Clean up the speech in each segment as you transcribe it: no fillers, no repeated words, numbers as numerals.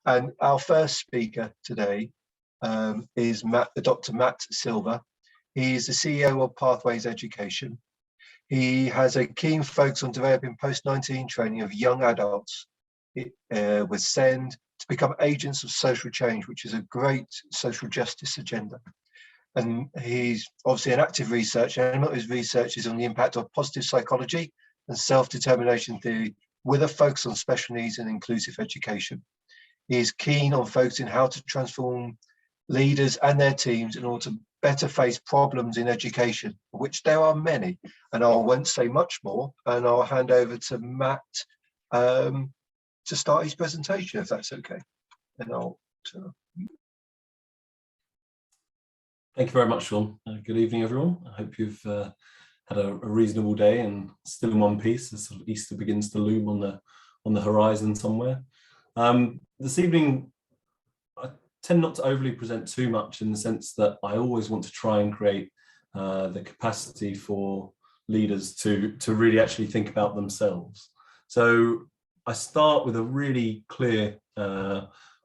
And our first speaker today is Dr. Matt Silver. He is the CEO of Pathways Education. He has a keen focus on developing post-19 training of young adults with SEND to become agents of social change, which is a great social justice agenda. And he's obviously an active researcher, and a lot of his research is on the impact of positive psychology and self-determination theory with a focus on special needs and inclusive education. He is keen on focusing how to transform leaders and their teams in order to better face problems in education, which there are many. And I won't say much more, and I'll hand over to Matt to start his presentation, if that's okay. And I'll Thank you very much, Sean. Good evening, everyone. I hope you've had a reasonable day and still in one piece as sort of Easter begins to loom on the horizon somewhere. This evening, I tend not to overly present too much in the sense that I always want to try and create the capacity for leaders to really actually think about themselves. So I start with a really clear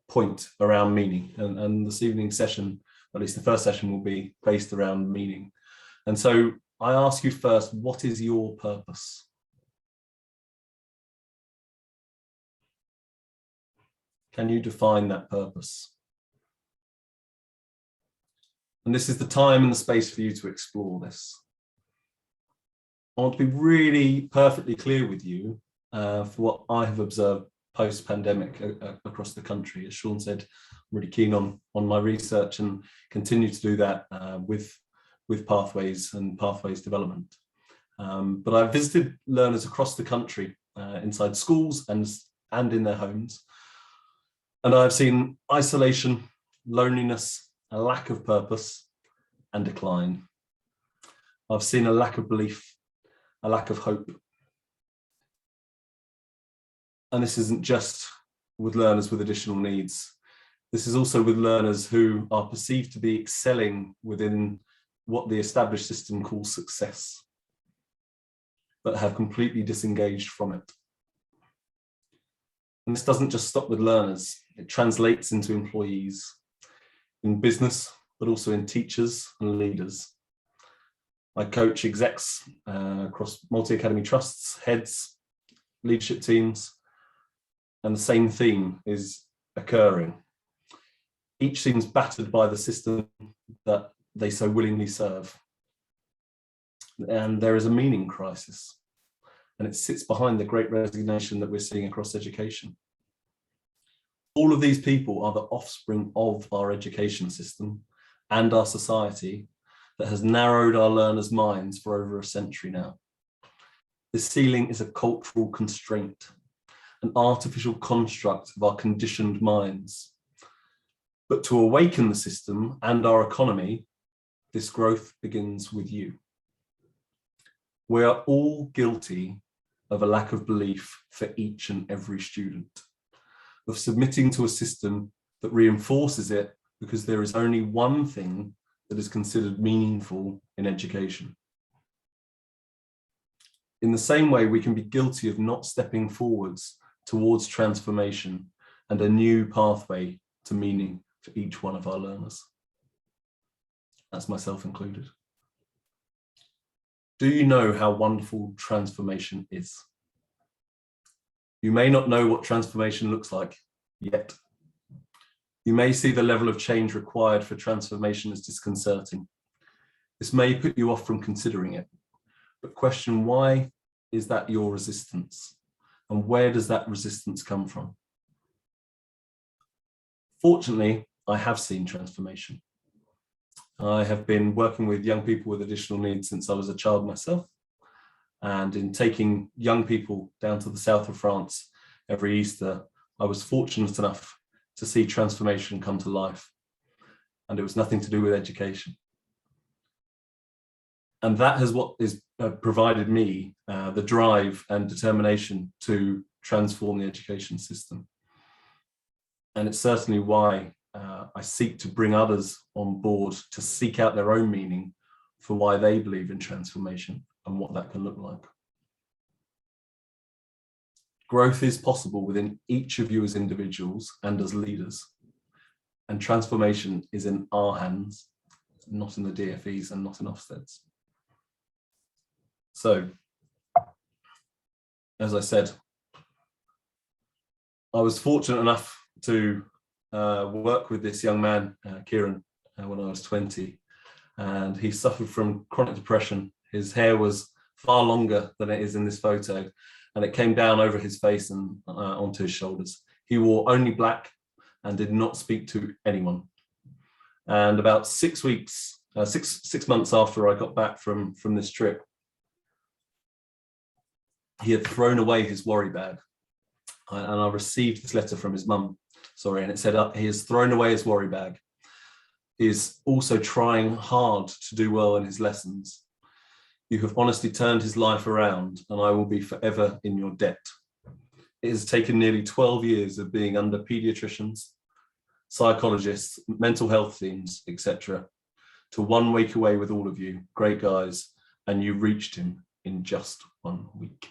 point around meaning, and this evening's session, at least the first session, will be based around meaning. And so I ask you first, what is your purpose? Can you define that purpose? And this is the time and the space for you to explore this. I want to be really perfectly clear with you for what I have observed post-pandemic across the country. As Sean said, I'm really keen on my research and continue to do that with Pathways and Pathways development. But I've visited learners across the country inside schools and in their homes. And I've seen isolation, loneliness, a lack of purpose, and decline. I've seen a lack of belief, a lack of hope. And this isn't just with learners with additional needs. This is also with learners who are perceived to be excelling within what the established system calls success, but have completely disengaged from it. And this doesn't just stop with learners, it translates into employees in business, but also in teachers and leaders. I coach execs across multi-academy trusts, heads, leadership teams, and the same theme is occurring. Each seems battered by the system that they so willingly serve. And there is a meaning crisis, and it sits behind the great resignation that we're seeing across education. All of these people are the offspring of our education system and our society that has narrowed our learners' minds for over a century now. The ceiling is a cultural constraint, an artificial construct of our conditioned minds. But to awaken the system and our economy, this growth begins with you. We are all guilty of a lack of belief for each and every student, of submitting to a system that reinforces it because there is only one thing that is considered meaningful in education. In the same way, we can be guilty of not stepping forwards towards transformation and a new pathway to meaning for each one of our learners. That's myself included. Do you know how wonderful transformation is? You may not know what transformation looks like yet. You may see the level of change required for transformation as disconcerting. This may put you off from considering it, but question, why is that your resistance? And where does that resistance come from? Fortunately, I have seen transformation. I have been working with young people with additional needs since I was a child myself. And in taking young people down to the south of France every Easter, I was fortunate enough to see transformation come to life. And it was nothing to do with education. And that is what has provided me the drive and determination to transform the education system. And it's certainly why I seek to bring others on board to seek out their own meaning for why they believe in transformation and what that can look like. Growth is possible within each of you as individuals and as leaders. And transformation is in our hands, not in the DFEs and not in Ofsted's. So, as I said, I was fortunate enough to work with this young man, Kieran, when I was 20, and he suffered from chronic depression. His hair was far longer than it is in this photo, and it came down over his face and onto his shoulders. He wore only black and did not speak to anyone. And about 6 weeks, six months after I got back from this trip, he had thrown away his worry bag. And I received this letter from his mum, and it said, he has thrown away his worry bag. He is also trying hard to do well in his lessons. You have honestly turned his life around, and I will be forever in your debt. It has taken nearly 12 years of being under paediatricians, psychologists, mental health teams, etc., to 1 week away with all of you, great guys, and you reached him in just 1 week.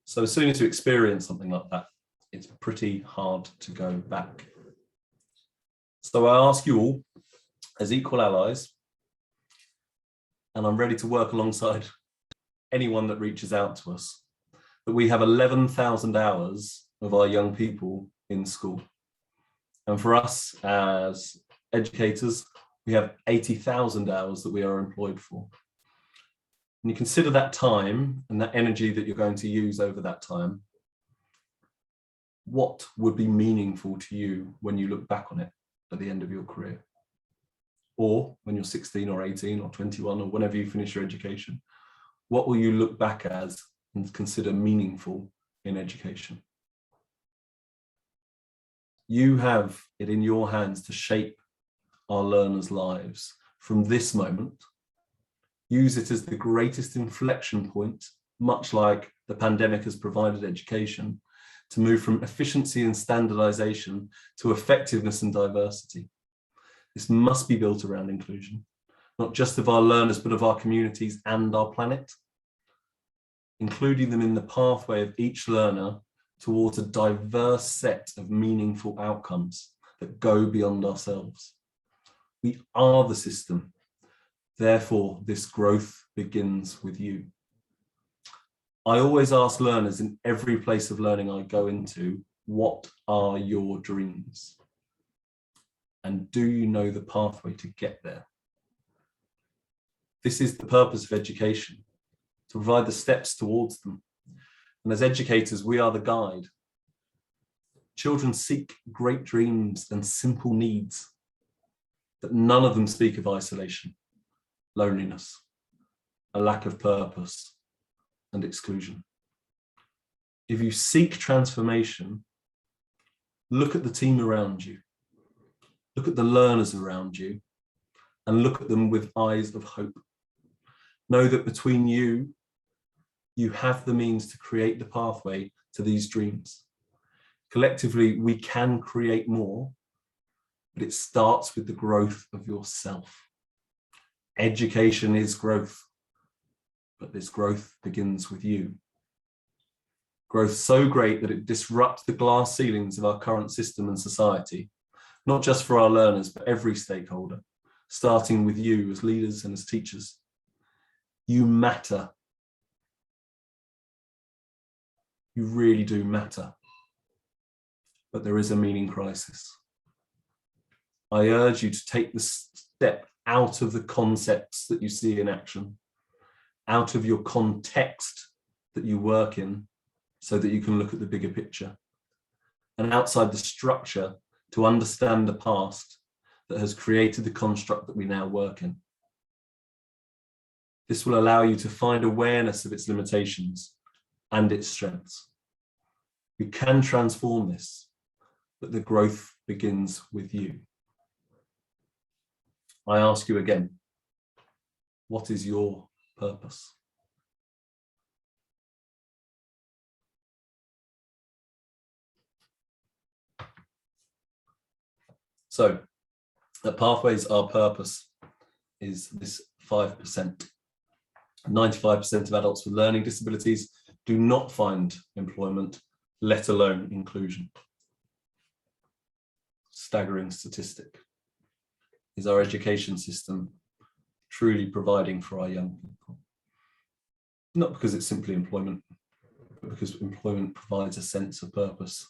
So as soon as you experience something like that, it's pretty hard to go back. So I ask you all, as equal allies, and I'm ready to work alongside anyone that reaches out to us, that we have 11,000 hours of our young people in school. And for us as educators, we have 80,000 hours that we are employed for. And you consider that time and that energy that you're going to use over that time, what would be meaningful to you when you look back on it at the end of your career? Or when you're 16 or 18 or 21 or whenever you finish your education, what will you look back as and consider meaningful in education? You have it in your hands to shape our learners' lives from this moment. Use it as the greatest inflection point, much like the pandemic has provided education, to move from efficiency and standardization to effectiveness and diversity. This must be built around inclusion, not just of our learners, but of our communities and our planet, including them in the pathway of each learner towards a diverse set of meaningful outcomes that go beyond ourselves. We are the system. Therefore, this growth begins with you. I always ask learners in every place of learning I go into, what are your dreams? And do you know the pathway to get there? This is the purpose of education, to provide the steps towards them. And as educators, we are the guide. Children seek great dreams and simple needs, but none of them speak of isolation, loneliness, a lack of purpose, and exclusion. If you seek transformation, look at the team around you, look at the learners around you, and look at them with eyes of hope. Know that between you, you have the means to create the pathway to these dreams. Collectively, we can create more, but it starts with the growth of yourself. Education is growth, but this growth begins with you. Growth so great that it disrupts the glass ceilings of our current system and society, not just for our learners, but every stakeholder, starting with you as leaders and as teachers. You matter. You really do matter. But there is a meaning crisis. I urge you to take the step out of the concepts that you see in action, out of your context that you work in, so that you can look at the bigger picture, and outside the structure to understand the past that has created the construct that we now work in. This will allow you to find awareness of its limitations and its strengths. We can transform this, but the growth begins with you. I ask you again, what is your purpose? So, at Pathways, our purpose is this 5%. 95% of adults with learning disabilities do not find employment, let alone inclusion. Staggering statistic. Is our education system truly providing for our young people? Not because it's simply employment, but because employment provides a sense of purpose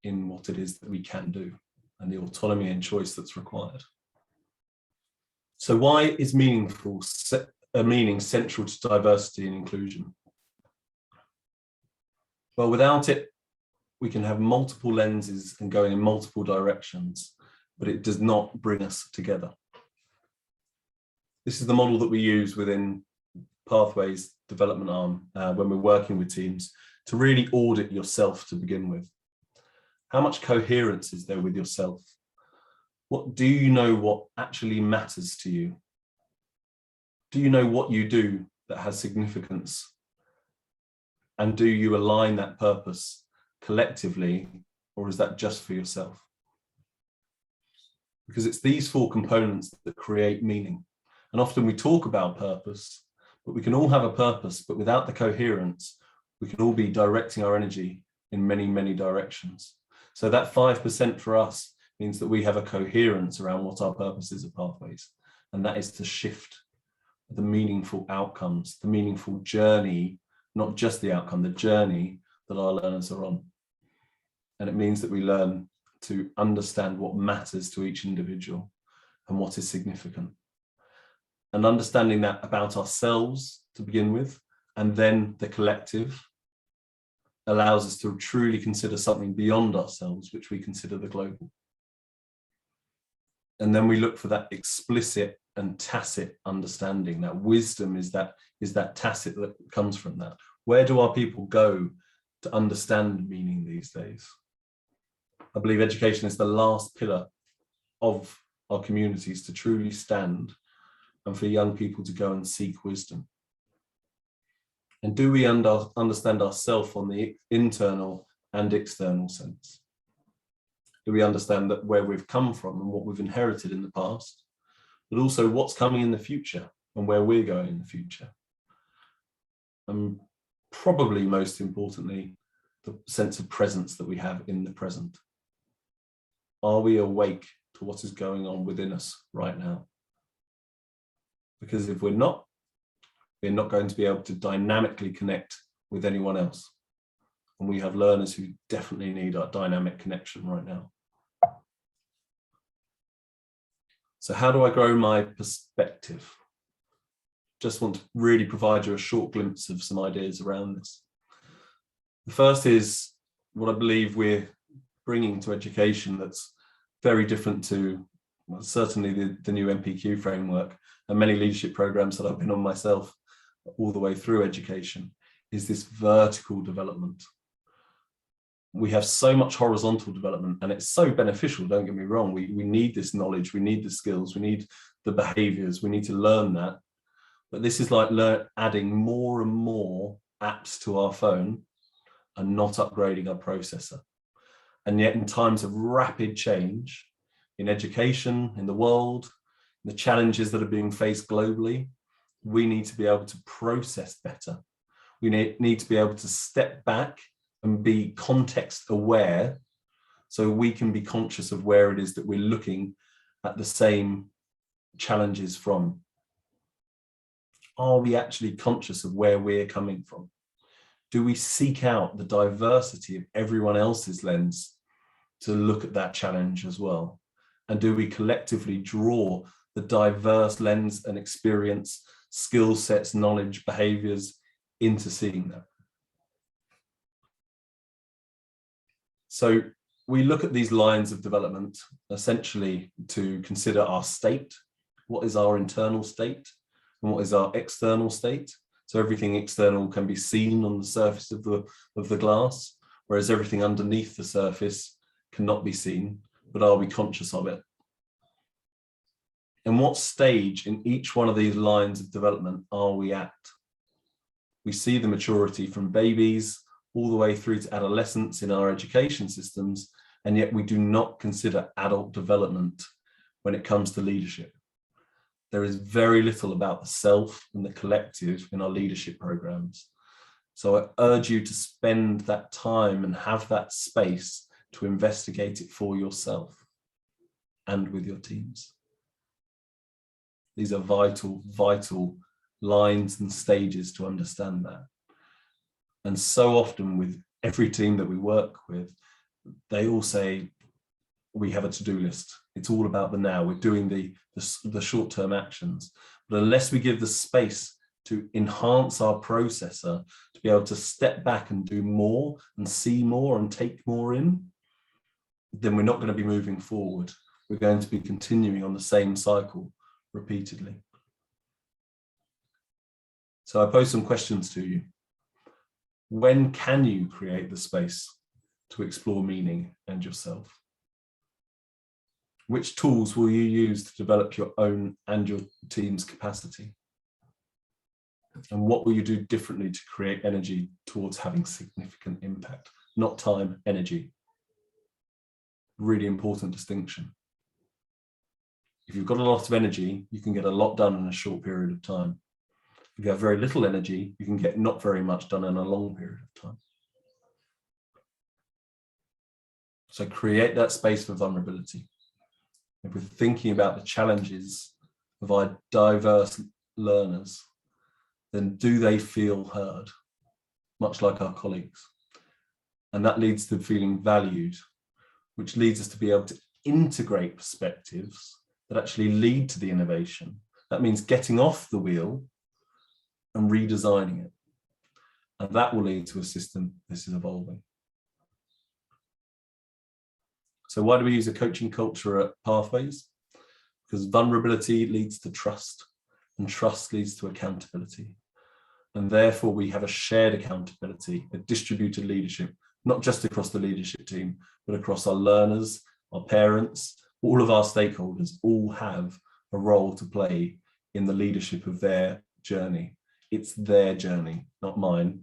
in what it is that we can do and the autonomy and choice that's required. So why is meaning central to diversity and inclusion? Well, without it, we can have multiple lenses and going in multiple directions, but it does not bring us together. This is the model that we use within Pathways development arm when we're working with teams to really audit yourself to begin with. How much coherence is there with yourself? What do you know what actually matters to you? Do you know what you do that has significance? And do you align that purpose collectively, or is that just for yourself? Because it's these four components that create meaning. And often we talk about purpose, but we can all have a purpose, but without the coherence, we can all be directing our energy in many, many directions. So that 5% for us means that we have a coherence around what our purpose is at Pathways. And that is to shift the meaningful outcomes, the meaningful journey, not just the outcome, the journey that our learners are on. And it means that we learn to understand what matters to each individual and what is significant. And understanding that about ourselves to begin with, and then the collective, allows us to truly consider something beyond ourselves, which we consider the global. And then we look for that explicit and tacit understanding. That wisdom is that tacit that comes from that. Where do our people go to understand meaning these days? I believe education is the last pillar of our communities to truly stand and for young people to go and seek wisdom. And do we understand ourselves on the internal and external sense? Do we understand that where we've come from and what we've inherited in the past, but also what's coming in the future and where we're going in the future? And probably most importantly, the sense of presence that we have in the present. Are we awake to what is going on within us right now? Because if we're not going to be able to dynamically connect with anyone else. And we have learners who definitely need our dynamic connection right now. So how do I grow my perspective? Just want to really provide you a short glimpse of some ideas around this. The first is what I believe we're bringing to education that's very different to, well, certainly the new MPQ framework and many leadership programs that I've been on myself all the way through education, is this vertical development. We have so much horizontal development and it's so beneficial, don't get me wrong. We need this knowledge, we need the skills, we need the behaviors, we need to learn that. But this is like adding more and more apps to our phone and not upgrading our processor. And yet in times of rapid change in education, in the world, the challenges that are being faced globally, we need to be able to process better. We need to be able to step back and be context aware so we can be conscious of where it is that we're looking at the same challenges from. Are we actually conscious of where we're coming from? Do we seek out the diversity of everyone else's lens to look at that challenge as well? And do we collectively draw the diverse lens and experience, skill sets, knowledge, behaviors into seeing that? So we look at these lines of development essentially to consider our state. What is our internal state and what is our external state? So everything external can be seen on the surface of the glass, whereas everything underneath the surface cannot be seen, but are we conscious of it? And what stage in each one of these lines of development are we at? We see the maturity from babies all the way through to adolescence in our education systems, and yet we do not consider adult development when it comes to leadership. There is very little about the self and the collective in our leadership programs. So I urge you to spend that time and have that space to investigate it for yourself and with your teams. These are vital, vital lines and stages to understand that. And so often with every team that we work with, they all say, we have a to-do list. It's all about the now. We're doing the short-term actions. But unless we give the space to enhance our processor, to be able to step back and do more and see more and take more in, then we're not going to be moving forward. We're going to be continuing on the same cycle repeatedly. So I pose some questions to you. When can you create the space to explore meaning and yourself? Which tools will you use to develop your own and your team's capacity? And what will you do differently to create energy towards having significant impact? Not time, energy. Really important distinction. If you've got a lot of energy, you can get a lot done in a short period of time. If you have very little energy, you can get not very much done in a long period of time. So create that space for vulnerability. If we're thinking about the challenges of our diverse learners, then do they feel heard, much like our colleagues? And that leads to feeling valued, which leads us to be able to integrate perspectives that actually lead to the innovation. That means getting off the wheel and redesigning it. And that will lead to a system that is evolving. So why do we use a coaching culture at Pathways? Because vulnerability leads to trust, and trust leads to accountability. And therefore we have a shared accountability, a distributed leadership, not just across the leadership team, but across our learners, our parents, all of our stakeholders all have a role to play in the leadership of their journey. It's their journey, not mine,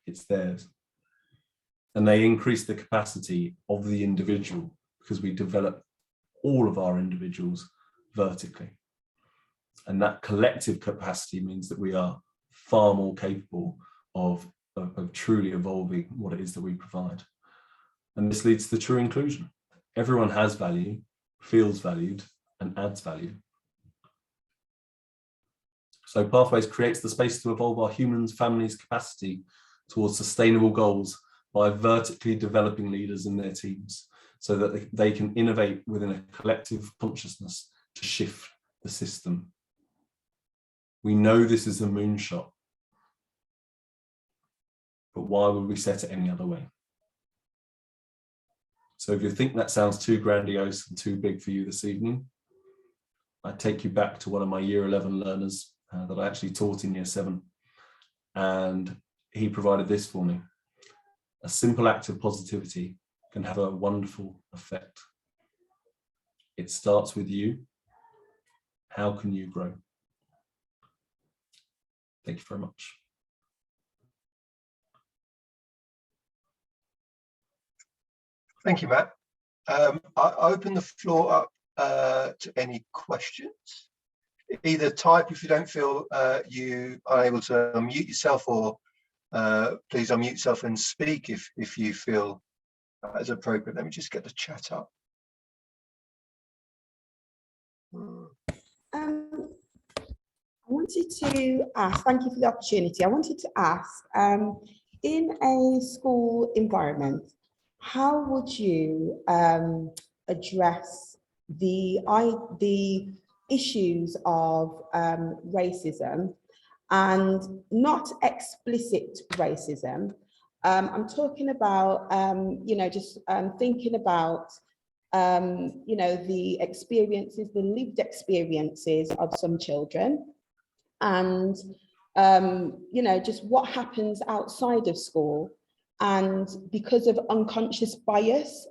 it's theirs. And they increase the capacity of the individual because we develop all of our individuals vertically. And that collective capacity means that we are far more capable of truly evolving what it is that we provide. And this leads to true inclusion. Everyone has value, feels valued, and adds value. So Pathways creates the space to evolve our humans' families' capacity towards sustainable goals by vertically developing leaders in their teams so that they can innovate within a collective consciousness to shift the system. We know this is a moonshot, but why would we set it any other way? So if you think that sounds too grandiose and too big for you this evening, I take you back to one of my year 11 learners that I actually taught in year 7. And he provided this for me. A simple act of positivity can have a wonderful effect. It starts with you. How can you grow? Thank you very much. Thank you, Matt. I open the floor up to any questions. Either type if you don't feel you are able to unmute yourself, or please unmute yourself and speak if you feel that is appropriate. Let me just get the chat up. I wanted to ask, thank you for the opportunity. I wanted to ask, in a school environment, how would you address the issues of racism, and not explicit racism? I'm talking about, just thinking about, the experiences, the lived experiences of some children, and, just what happens outside of school. And because of unconscious bias,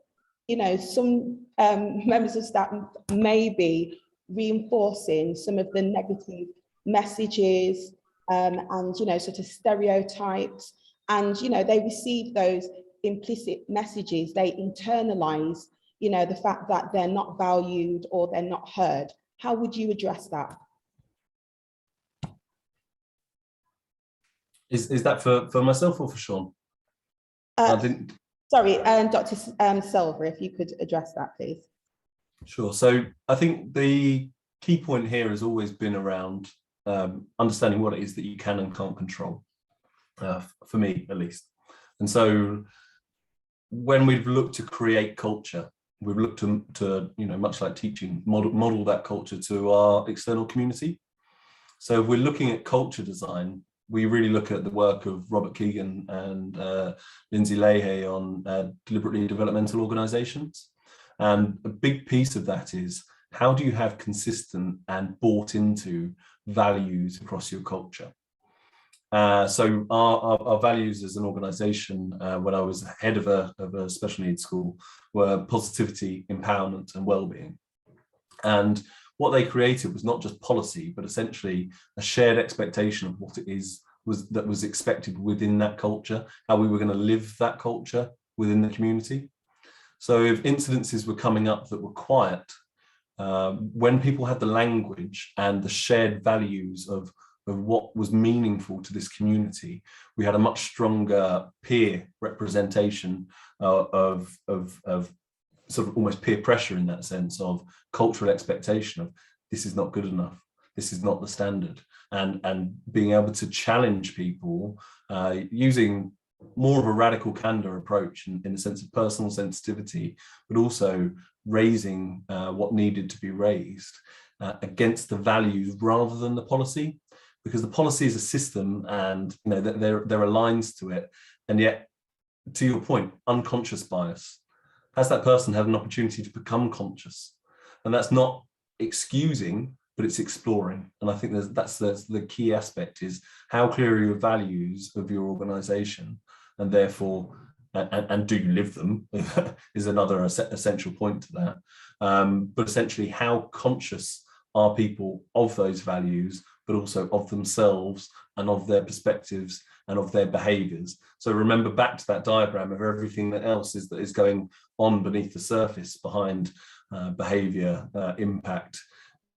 some members of staff may be reinforcing some of the negative messages and, sort of stereotypes. And, they receive those implicit messages, they internalize, the fact that they're not valued or they're not heard. How would you address that? Is that for myself or for Sean? I didn't. Sorry, Dr. Silver, if you could address that, please. Sure. So I think the key point here has always been around understanding what it is that you can and can't control, for me at least. And so when we've looked to create culture, we've looked to much like teaching, model that culture to our external community. So if we're looking at culture design, we really look at the work of Robert Keegan and Lindsay Leahy on deliberately developmental organizations. And a big piece of that is, how do you have consistent and bought into values across your culture? So our values as an organization, when I was head of a special needs school, were positivity, empowerment, and well-being. And what they created was not just policy, but essentially a shared expectation of what it is that was expected within that culture, how we were going to live that culture within the community. So if incidences were coming up that were quiet, when people had the language and the shared values of what was meaningful to this community, we had a much stronger peer representation of sort of almost peer pressure, in that sense of cultural expectation of, this is not good enough, this is not the standard, and being able to challenge people using more of a radical candor approach in the sense of personal sensitivity, but also raising what needed to be raised against the values rather than the policy, because the policy is a system, and there are lines to it, and yet, to your point, unconscious bias. Has that person had an opportunity to become conscious? And that's not excusing, but it's exploring. And I think that's the key aspect, is how clear are your values of your organization, and therefore, and do you live them is another essential point to that. But essentially, how conscious are people of those values, but also of themselves and of their perspectives and of their behaviors. So remember back to that diagram of everything that else is that is going on beneath the surface, behind behavior, impact,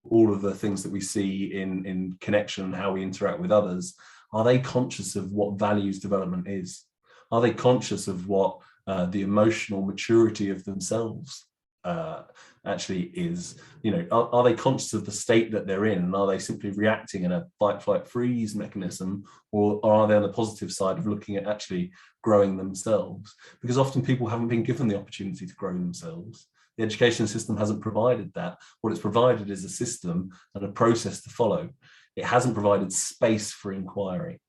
all of the things that we see in connection and how we interact with others. Are they conscious of what values development is? Are they conscious of what the emotional maturity of themselves actually is? Are they conscious of the state that they're in, and are they simply reacting in a fight, flight, freeze mechanism, or are they on the positive side of looking at actually growing themselves? Because often people haven't been given the opportunity to grow themselves. The education system hasn't provided that. What it's provided is a system and a process to follow. It hasn't provided space for inquiry.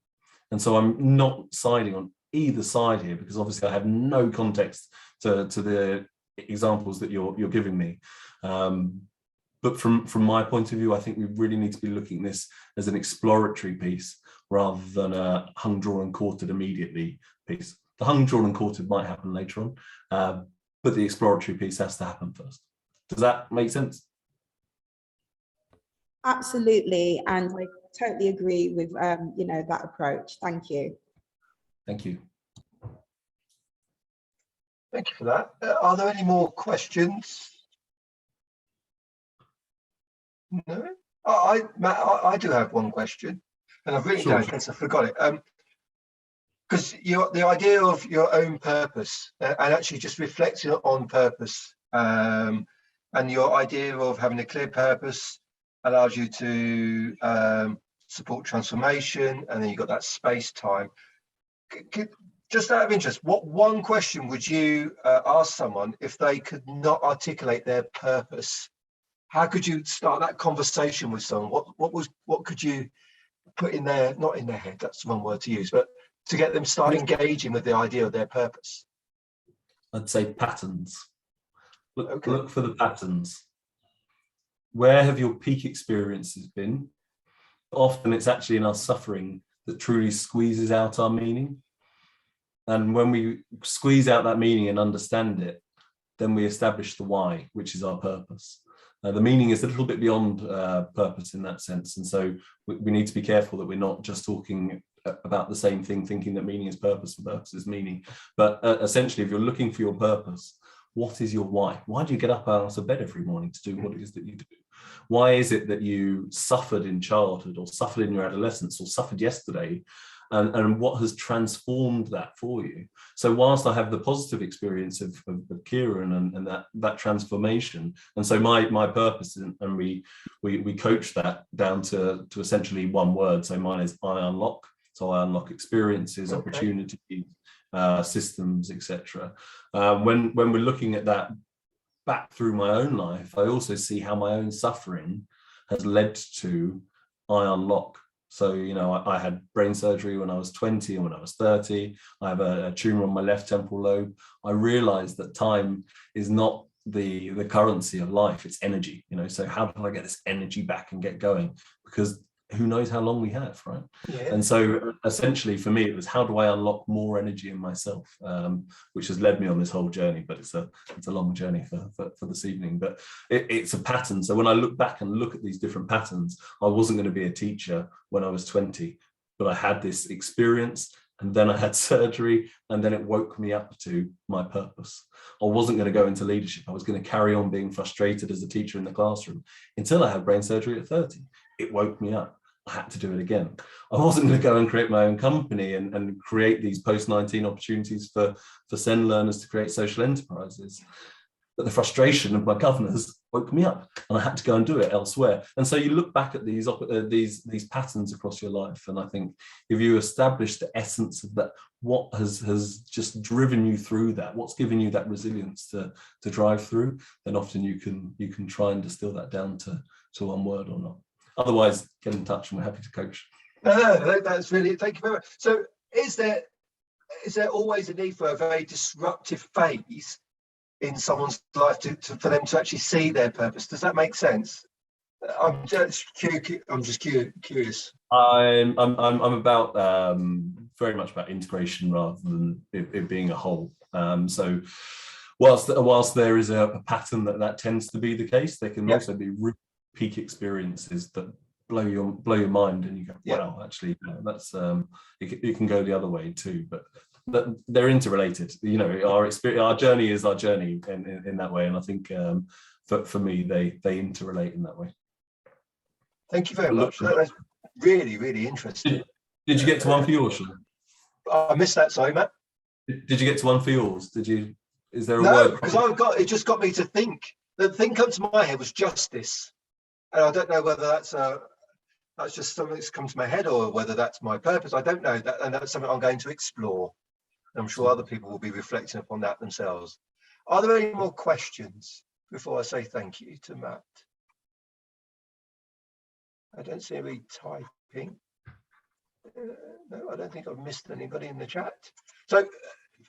And so I'm not siding on either side here, because obviously I have no context to the examples that you're giving me. But from my point of view, I think we really need to be looking at this as an exploratory piece rather than a hung, drawn and quartered immediately piece. The hung, drawn and quartered might happen later on, but the exploratory piece has to happen first. Does that make sense? Absolutely, and I totally agree with that approach. Thank you. Thank you. Thank you for that. Are there any more questions? No? Matt, I do have one question, and I've written it down because I forgot it. Because the idea of your own purpose and actually just reflecting on purpose, and your idea of having a clear purpose allows you to support transformation, and then you've got that space time. Just out of interest, what one question would you ask someone if they could not articulate their purpose? How could you start that conversation with someone? What could you put in their, not in their head, that's the wrong word to use, but to get them start engaging with the idea of their purpose? I'd say patterns. Look for the patterns. Where have your peak experiences been? Often it's actually in our suffering that truly squeezes out our meaning. And when we squeeze out that meaning and understand it, then we establish the why, which is our purpose. The meaning is a little bit beyond purpose in that sense. And so we need to be careful that we're not just talking about the same thing, thinking that meaning is purpose and purpose is meaning. But essentially, if you're looking for your purpose, what is your why? Why do you get up out of bed every morning to do what it is that you do? Why is it that you suffered in childhood, or suffered in your adolescence, or suffered yesterday? and what has transformed that for you. So whilst I have the positive experience of Kieran and that transformation, and so my purpose, and we coach that down to essentially one word. So mine is I unlock. So I unlock experiences, opportunities, systems, etc. When we're looking at that back through my own life, I also see how my own suffering has led to I unlock. So, you know, I had brain surgery when I was 20 and when I was 30. I have a tumor on my left temporal lobe. I realized that time is not the currency of life, it's energy, you know. So how do I get this energy back and get going? Because who knows how long we have, right? Yeah. And so essentially for me, it was how do I unlock more energy in myself, which has led me on this whole journey. But it's a long journey for this evening, but it's a pattern. So when I look back and look at these different patterns, I wasn't going to be a teacher when I was 20, but I had this experience, and then I had surgery, and then it woke me up to my purpose. I wasn't going to go into leadership. I was going to carry on being frustrated as a teacher in the classroom until I had brain surgery at 30. It woke me up. I had to do it again. I wasn't going to go and create my own company and create these post-19 opportunities for SEND learners to create social enterprises. But the frustration of my governors woke me up, and I had to go and do it elsewhere. And so you look back at these patterns across your life, and I think if you establish the essence of that, what has just driven you through that, what's given you that resilience to drive through, then often you can try and distill that down to one word or not. Otherwise, get in touch and we're happy to coach. No, that's really, thank you very much. So is there always a need for a very disruptive phase in someone's life for them to actually see their purpose? Does that make sense? I'm just curious. I'm about very much about integration rather than it being a whole. So whilst there is a pattern that tends to be the case, there can also be peak experiences that blow your mind, and you go, wow, actually, that's it can go the other way too. But they're interrelated. You know, our journey is our journey in that way, and I think for me they interrelate in that way. Thank you very much. That's really, really interesting. Did you get to one for yours, Sean? I missed that. Sorry, Matt. Did you get to one for yours? Did you? Is there a word? No, because it just got me to think. The thing come to my head was justice. And I don't know whether that's just something that's come to my head or whether that's my purpose. I don't know, and that's something I'm going to explore. I'm sure other people will be reflecting upon that themselves. Are there any more questions before I say thank you to Matt? I don't see anybody typing. No, I don't think I've missed anybody in the chat. So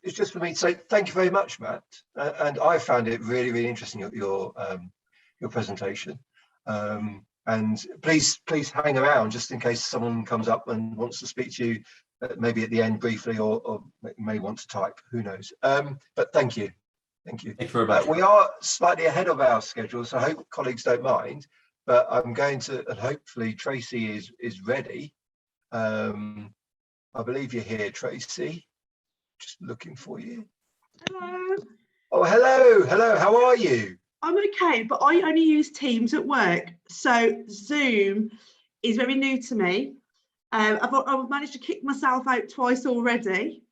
it's just for me to say thank you very much, Matt. And I found it really, really interesting, your presentation. And please hang around just in case someone comes up and wants to speak to you, maybe at the end briefly, or may want to type, who knows. But thank you. Thank you. We are slightly ahead of our schedule, so I hope colleagues don't mind, but I'm going to, and hopefully Tracy is ready. I believe you're here, Tracy. Just looking for you. Hello. Oh, hello, how are you? I'm okay, but I only use Teams at work, so Zoom is very new to me. I've managed to kick myself out twice already,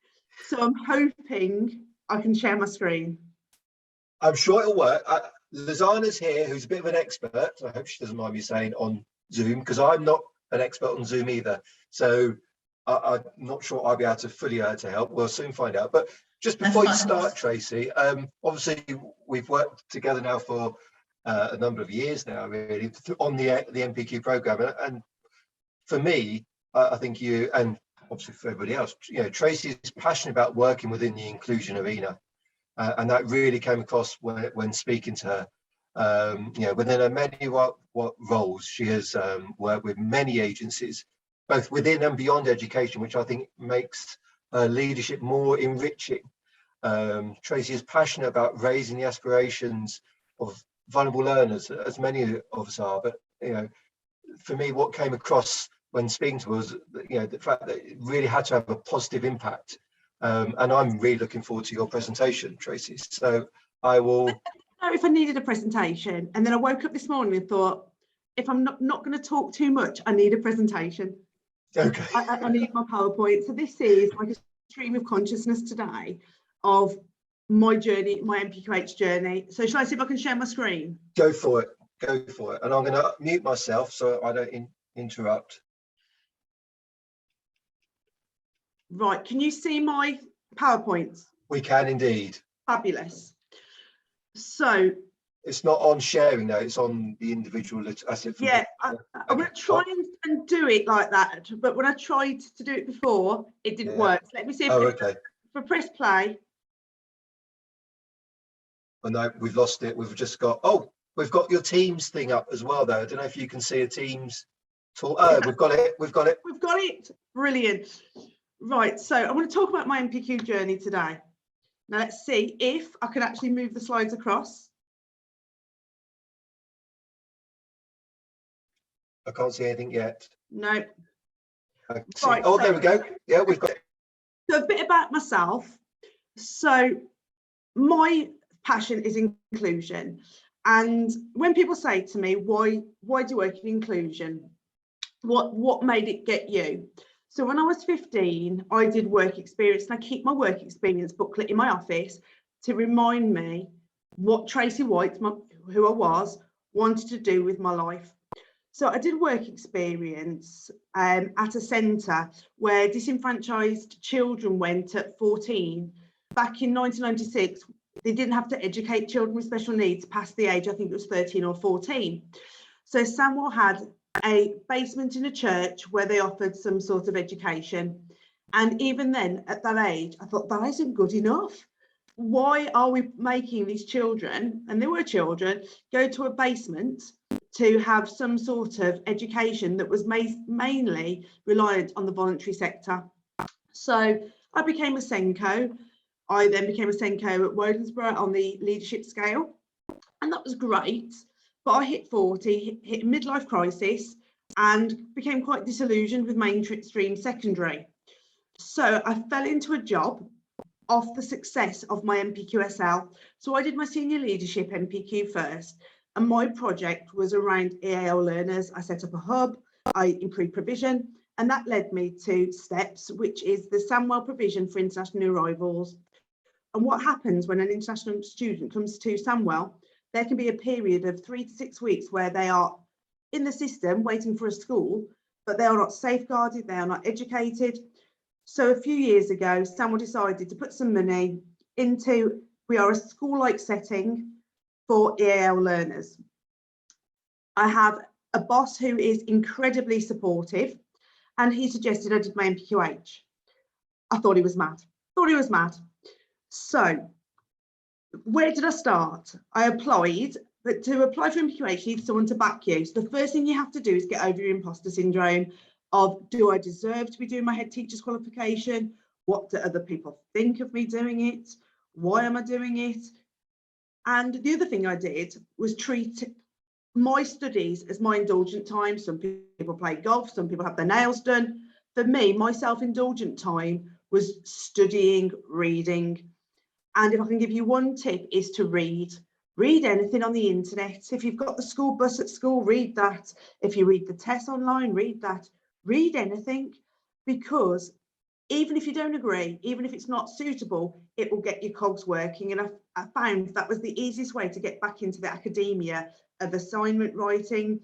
so I'm hoping I can share my screen. I'm sure it'll work. Lizana's here, who's a bit of an expert. I hope she doesn't mind me saying on Zoom, because I'm not an expert on Zoom either. So I'm not sure I'll be able to fully to help. We'll soon find out. But just before you start, Tracy, obviously we've worked together now for a number of years now, really, on the MPQ program. And for me, I think you, and obviously for everybody else, you know, Tracy is passionate about working within the inclusion arena. And that really came across when speaking to her. You know, within her many roles, she has worked with many agencies, both within and beyond education, which I think makes leadership more enriching. Tracy is passionate about raising the aspirations of vulnerable learners, as many of us are. But you know, for me, what came across when speaking to her was, you know, the fact that it really had to have a positive impact. And I'm really looking forward to your presentation, Tracy. So I will. I don't know if I needed a presentation, and then I woke up this morning and thought, if I'm not going to talk too much, I need a presentation. Okay. I need my PowerPoint. So this is like a stream of consciousness today of my journey, my MPQH journey. So shall I see if I can share my screen? Go for it. Go for it. And I'm going to mute myself so I don't interrupt. Right. Can you see my PowerPoint? We can indeed. Fabulous. So It's not on sharing though, it's on the individual. That's it. yeah, I'm going to try and do it like that. But when I tried to do it before, it didn't work. So let me see if okay. if I press play. Oh no, we've lost it. We've just got, we've got your Teams thing up as well though. I don't know if you can see a Teams tool. Oh, we've got it. We've got it. We've got it. Brilliant. Right. So I want to talk about my MPQ journey today. Now let's see if I can actually move the slides across. I can't see anything yet. No. Right, oh, so, there we go. Yeah, we've got it. So a bit about myself. So my passion is inclusion. And when people say to me, why do you work in inclusion? What made it get you? So when I was 15, I did work experience, and I keep my work experience booklet in my office to remind me what Tracy White, who I was, wanted to do with my life. So I did work experience at a centre where disenfranchised children went at 14. Back in 1996, they didn't have to educate children with special needs past the age, I think it was 13 or 14. So Samuel had a basement in a church where they offered some sort of education. And even then, at that age, I thought, that isn't good enough. Why are we making these children, and they were children, go to a basement to have some sort of education that was mainly reliant on the voluntary sector? So I became a Senko. I then became a Senko at Wodensborough on the leadership scale, and that was great. But I hit 40, hit a midlife crisis, and became quite disillusioned with mainstream secondary. So I fell into a job off the success of my MPQSL. So I did my senior leadership MPQ first, and my project was around EAL learners. I set up a hub, I improved provision, and that led me to STEPS, which is the Samwell provision for international arrivals. And what happens when an international student comes to Samwell, there can be a period of 3 to 6 weeks where they are in the system waiting for a school, but they are not safeguarded, they are not educated. So a few years ago, Samuel decided to put some money into, we are a school-like setting for EAL learners. I have a boss who is incredibly supportive, and he suggested I did my MPQH. I thought he was mad. So where did I start? I applied, but to apply for MPQH, you need someone to back you. So the first thing you have to do is get over your imposter syndrome of, do I deserve to be doing my head teacher's qualification? What do other people think of me doing it? Why am I doing it? And the other thing I did was treat my studies as my indulgent time. Some people play golf, some people have their nails done. For me, my self-indulgent time was studying, reading. And if I can give you one tip, is to read. Read anything on the internet. If you've got the school bus at school, read that. If you read the test online, read that. Read anything, because even if you don't agree, even if it's not suitable, it will get your cogs working. And I found that was the easiest way to get back into the academia of assignment writing,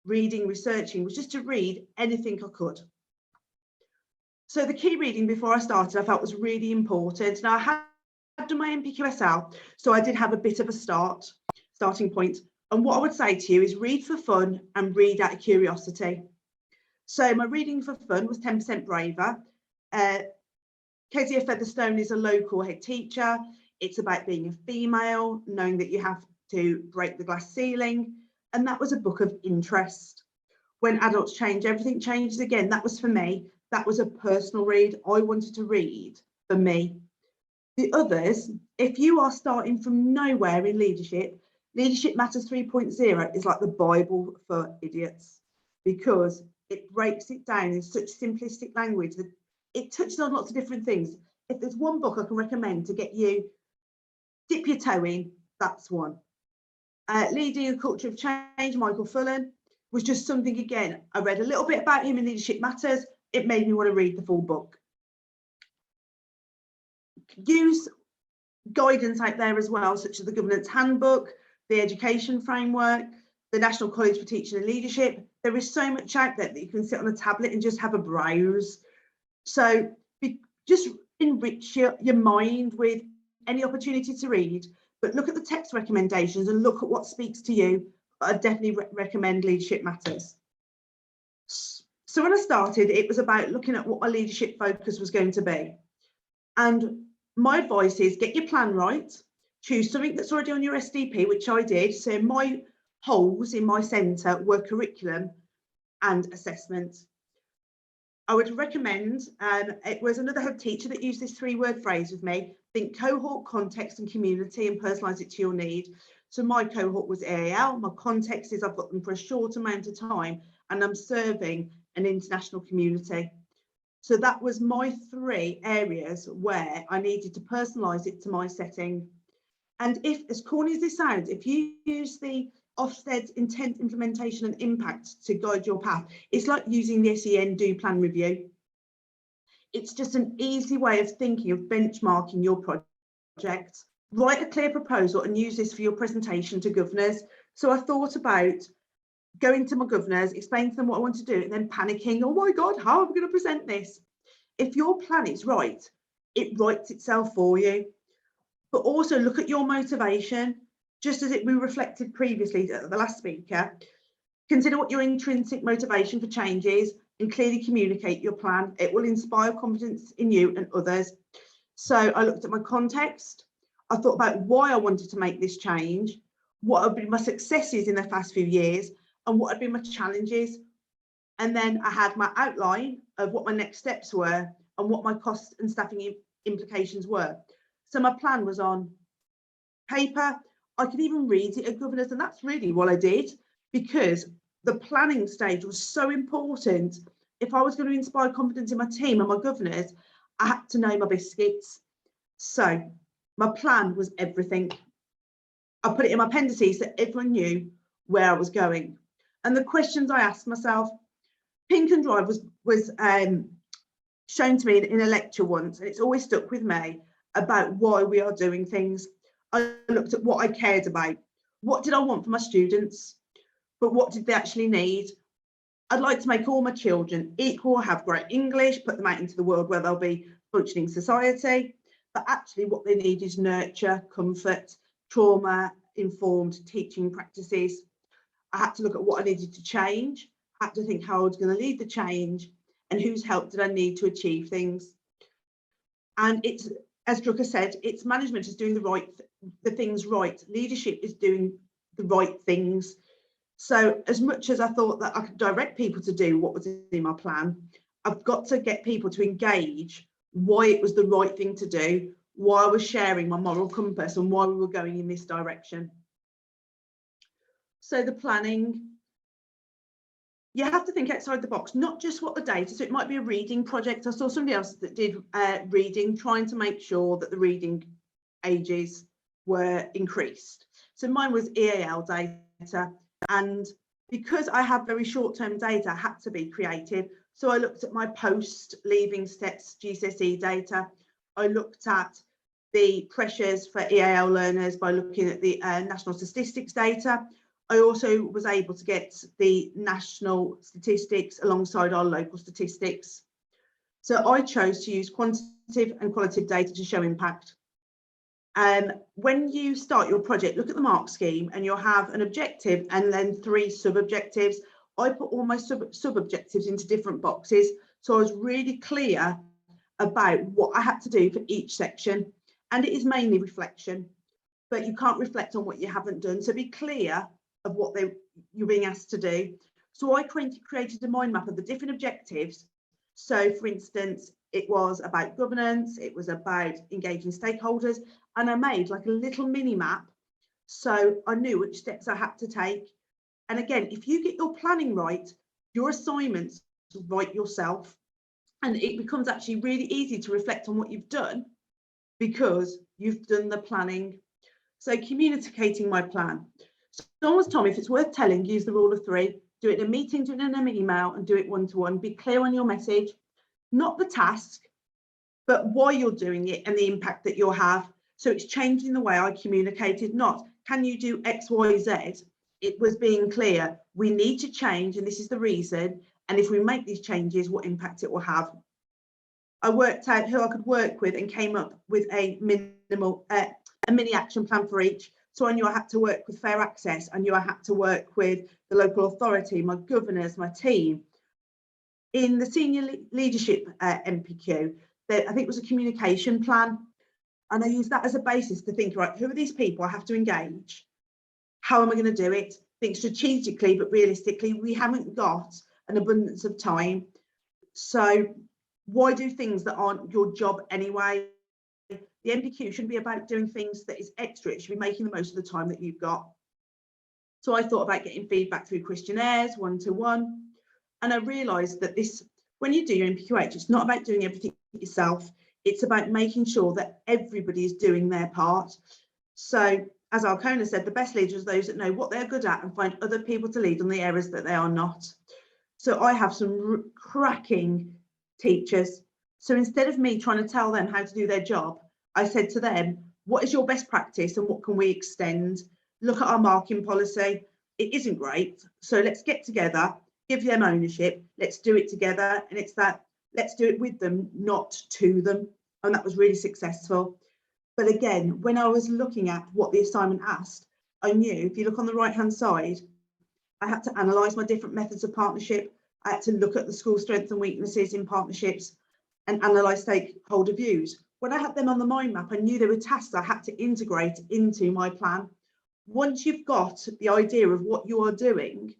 reading, researching, was just to read anything I could. So the key reading before I started, I felt was really important. Now I had done my MPQSL, so I did have a bit of a starting point. And what I would say to you is read for fun and read out of curiosity. So my reading for fun was 10% Braver. Kezia Featherstone is a local head teacher. It's about being a female, knowing that you have to break the glass ceiling. And that was a book of interest. When Adults Change, Everything Changes Again. That was for me. That was a personal read. I wanted to read for me. The others, if you are starting from nowhere in leadership, Leadership Matters 3.0 is like the Bible for idiots, because it breaks it down in such simplistic language that it touches on lots of different things. If there's one book I can recommend to get you dip your toe in, that's one. Leading a Culture of Change, Michael Fullan, was just something, again, I read a little bit about him in Leadership Matters, it made me want to read the full book. Use guidance out there as well, such as the governance handbook, the education framework, the National College for Teaching and Leadership. There is so much out there that you can sit on a tablet and just have a browse. So just enrich your mind with any opportunity to read, but look at the text recommendations and look at what speaks to you. I definitely recommend Leadership Matters. So when I started, it was about looking at what my leadership focus was going to be. And my advice is get your plan right, choose something that's already on your SDP, which I did. So my holes in my centre were curriculum and assessment. I would recommend, it was another head teacher that used this 3-word phrase with me: think cohort, context and community, and personalise it to your need. So my cohort was EAL, my context is I've got them for a short amount of time and I'm serving an international community. So that was my 3 areas where I needed to personalise it to my setting. And if, as corny as this sounds, if you use the Ofsted's intent, implementation and impact to guide your path, it's like using the SEN do plan review. It's just an easy way of thinking of benchmarking your project. Write a clear proposal and use this for your presentation to governors. So I thought about going to my governors, explain to them what I want to do, and then panicking, oh my God, how am I going to present this? If your plan is right, it writes itself for you. But also look at your motivation, just as we reflected previously at the last speaker. Consider what your intrinsic motivation for change is and clearly communicate your plan. It will inspire confidence in you and others. So I looked at my context. I thought about why I wanted to make this change, what have been my successes in the past few years, and what had been my challenges. And then I had my outline of what my next steps were and what my cost and staffing implications were. So my plan was on paper. I could even read it at governors, and that's really what I did, because the planning stage was so important. If I was going to inspire confidence in my team and my governors, I had to know my biscuits. So my plan was everything. I put it in my appendices so everyone knew where I was going. And the questions I asked myself, Pink and Drive was shown to me in a lecture once, and it's always stuck with me, about why we are doing things. I looked at what I cared about. What did I want for my students? But what did they actually need? I'd like to make all my children equal, have great English, put them out into the world where they'll be functioning society. But actually what they need is nurture, comfort, trauma-informed teaching practices. I had to look at what I needed to change. I had to think how I was going to lead the change and whose help did I need to achieve things. And it's, as Drucker said, it's management is doing the things right. Leadership is doing the right things. So as much as I thought that I could direct people to do what was in my plan, I've got to get people to engage why it was the right thing to do, why I was sharing my moral compass and why we were going in this direction. So the planning, you have to think outside the box, not just what the data, so it might be a reading project. I saw somebody else that did reading, trying to make sure that the reading ages were increased. So mine was EAL data, and because I have very short-term data, I had to be creative. So I looked at my post-leaving steps GCSE data. I looked at the pressures for EAL learners by looking at the national statistics data. I also was able to get the national statistics alongside our local statistics. So I chose to use quantitative and qualitative data to show impact. When you start your project, look at the mark scheme and you'll have an objective and then 3 sub-objectives. I put all my sub-objectives into different boxes. So I was really clear about what I had to do for each section. And it is mainly reflection, but you can't reflect on what you haven't done. So be clear of what you're being asked to do. So I created a mind map of the different objectives. So for instance, it was about governance, it was about engaging stakeholders, and I made like a little mini map so I knew which steps I had to take. And again, if you get your planning right, your assignments right yourself, and it becomes actually really easy to reflect on what you've done because you've done the planning. So communicating my plan. Someone's told me if it's worth telling, use the rule of 3. Do it in a meeting, do it in an email, and do it one-to-one. Be clear on your message. not the task, but why you're doing it and the impact that you'll have. So it's changing the way I communicated, not can you do X, Y, Z? It was being clear, we need to change and this is the reason. And if we make these changes, what impact it will have. I worked out who I could work with and came up with a mini action plan for each. So I knew I had to work with Fair Access. I knew I had to work with the local authority, my governors, my team. In the senior leadership MPQ, I think it was a communication plan. And I used that as a basis to think, right, who are these people I have to engage? How am I going to do it? Think strategically, but realistically, we haven't got an abundance of time. So why do things that aren't your job anyway? The MPQ shouldn't be about doing things that is extra. It should be making the most of the time that you've got. So I thought about getting feedback through questionnaires, one-to-one. And I realised that this, when you do your MPQH, it's not about doing everything yourself. It's about making sure that everybody is doing their part. So as Alcona said, the best leaders are those that know what they're good at and find other people to lead on the areas that they are not. So I have some cracking teachers. So instead of me trying to tell them how to do their job, I said to them, what is your best practice and what can we extend? Look at our marking policy. It isn't great. So let's get together, give them ownership. Let's do it together. And it's that, let's do it with them, not to them. And that was really successful. But again, when I was looking at what the assignment asked, I knew if you look on the right hand side, I had to analyse my different methods of partnership. I had to look at the school strengths and weaknesses in partnerships and analyse stakeholder views. When I had them on the mind map, I knew there were tasks I had to integrate into my plan. Once you've got the idea of what you are doing,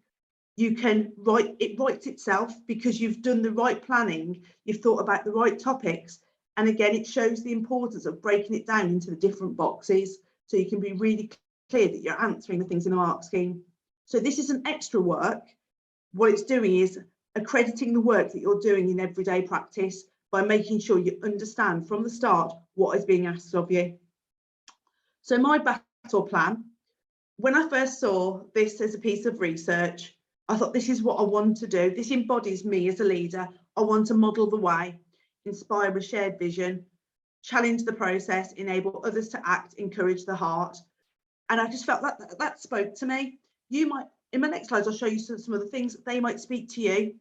you can write, it writes itself because you've done the right planning, you've thought about the right topics. And again, it shows the importance of breaking it down into the different boxes so you can be really clear that you're answering the things in the mark scheme. So this isn't extra work. What it's doing is accrediting the work that you're doing in everyday practice by making sure you understand from the start what is being asked of you. So my battle plan, when I first saw this as a piece of research, I thought this is what I want to do. This embodies me as a leader. I want to model the way, inspire a shared vision, challenge the process, enable others to act, encourage the heart. And I just felt that spoke to me. You might, in my next slides, I'll show you some of the things that they might speak to you.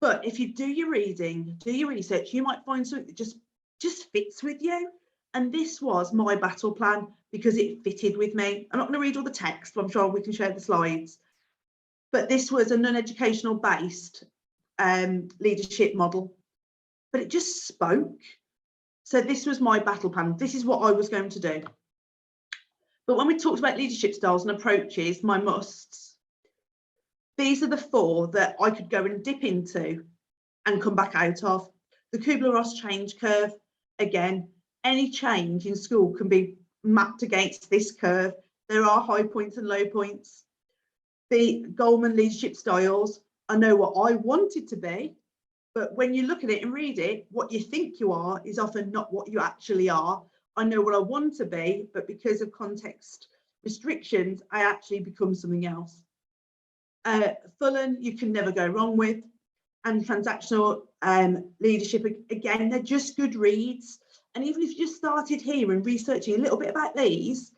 But if you do your reading, do your research, you might find something that just fits with you. And this was my battle plan because it fitted with me. I'm not going to read all the text, but I'm sure we can share the slides. But this was a non-educational based leadership model, but it just spoke. So this was my battle plan. This is what I was going to do. But when we talked about leadership styles and approaches, my musts, these are the 4 that I could go and dip into and come back out of. The Kubler-Ross change curve, again, any change in school can be mapped against this curve. There are high points and low points. The Goldman leadership styles, I know what I want it to be, but when you look at it and read it, what you think you are is often not what you actually are. I know what I want to be, but because of context restrictions, I actually become something else. Fulham, you can never go wrong with. And transactional leadership, again, they're just good reads. And even if you just started here and researching a little bit about these,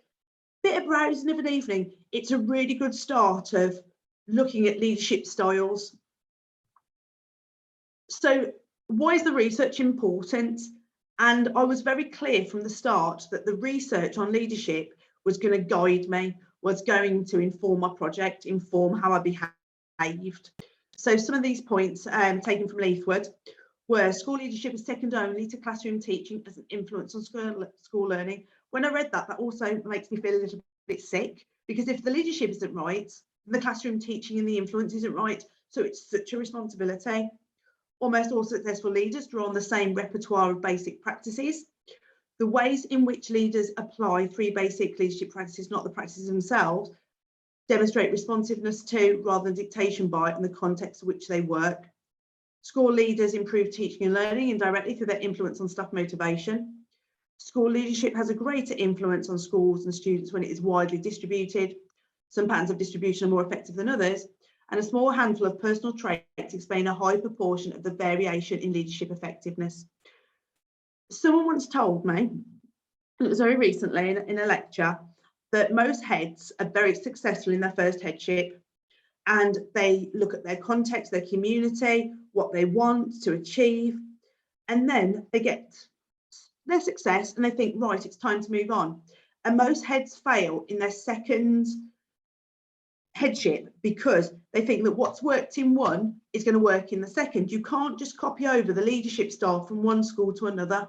bit of browsing of an evening, it's a really good start of looking at leadership styles. So why is the research important? And I was very clear from the start that the research on leadership was going to guide me, was going to inform my project, inform how I behaved. So some of these points taken from Leithwood were school leadership is second only to classroom teaching as an influence on school learning. When I read that, that also makes me feel a little bit sick, because if the leadership isn't right, the classroom teaching and the influence isn't right. So it's such a responsibility. Almost all successful leaders draw on the same repertoire of basic practices. The ways in which leaders apply 3 basic leadership practices, not the practices themselves, demonstrate responsiveness to rather than dictation by in the context in which they work. School leaders improve teaching and learning indirectly through their influence on staff motivation. School leadership has a greater influence on schools and students when it is widely distributed. Some patterns of distribution are more effective than others. and a small handful of personal traits explain a high proportion of the variation in leadership effectiveness. Someone once told me, and it was very recently in a lecture, that most heads are very successful in their first headship, and they look at their context, their community, what they want to achieve, and then they get their success and they think, right, it's time to move on. And most heads fail in their second headship because they think that what's worked in one is going to work in the second. You can't just copy over the leadership style from one school to another.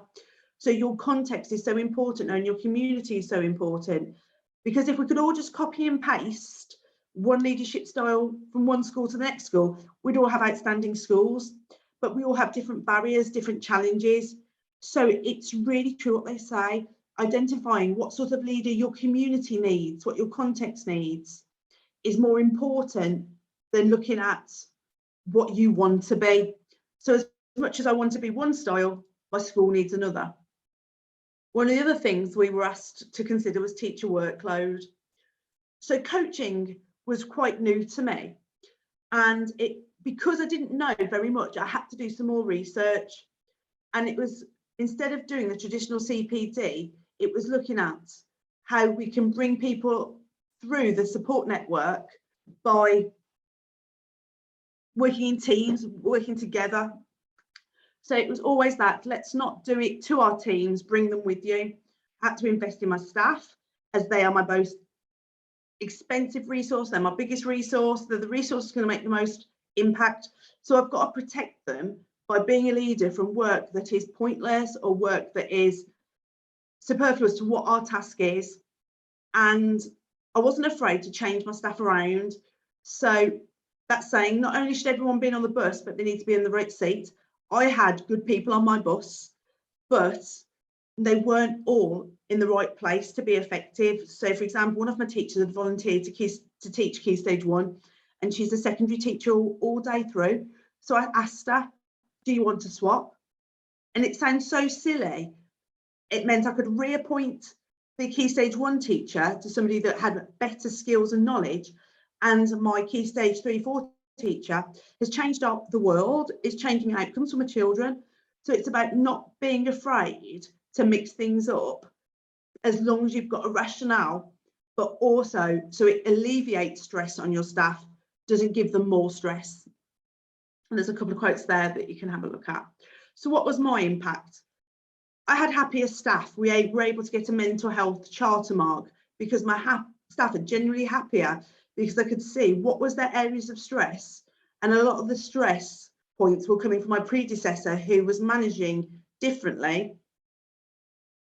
So your context is so important and your community is so important, because if we could all just copy and paste one leadership style from one school to the next school, we'd all have outstanding schools, but we all have different barriers, different challenges. So it's really true what they say, identifying what sort of leader your community needs, what your context needs, is more important than looking at what you want to be. So as much as I want to be one style, my school needs another. One of the other things we were asked to consider was teacher workload. So coaching was quite new to me, and because I didn't know very much, I had to do some more research. And it was, instead of doing the traditional CPD, it was looking at how we can bring people through the support network by working in teams, working together. So it was always that, let's not do it to our teams, bring them with you. I had to invest in my staff, as they are my most expensive resource, they're my biggest resource, they're the resource that's going to make the most impact. So I've got to protect them by being a leader from work that is pointless or work that is superfluous to what our task is. And I wasn't afraid to change my staff around. So that's saying not only should everyone be on the bus, but they need to be in the right seat. I had good people on my bus, but they weren't all in the right place to be effective. So for example, one of my teachers had volunteered to teach Key Stage 1, and she's a secondary teacher all day through. So I asked her, do you want to swap? And it sounds so silly. It meant I could reappoint the Key Stage 1 teacher to somebody that had better skills and knowledge, and my Key Stage 3-4 teacher has changed up the world, is changing outcomes for my children. So it's about not being afraid to mix things up, as long as you've got a rationale, but also so it alleviates stress on your staff, doesn't give them more stress. And there's a couple of quotes there that you can have a look at. So what was my impact? I had happier staff. We were able to get a mental health charter mark because my staff are generally happier, because I could see what was their areas of stress. And a lot of the stress points were coming from my predecessor, who was managing differently.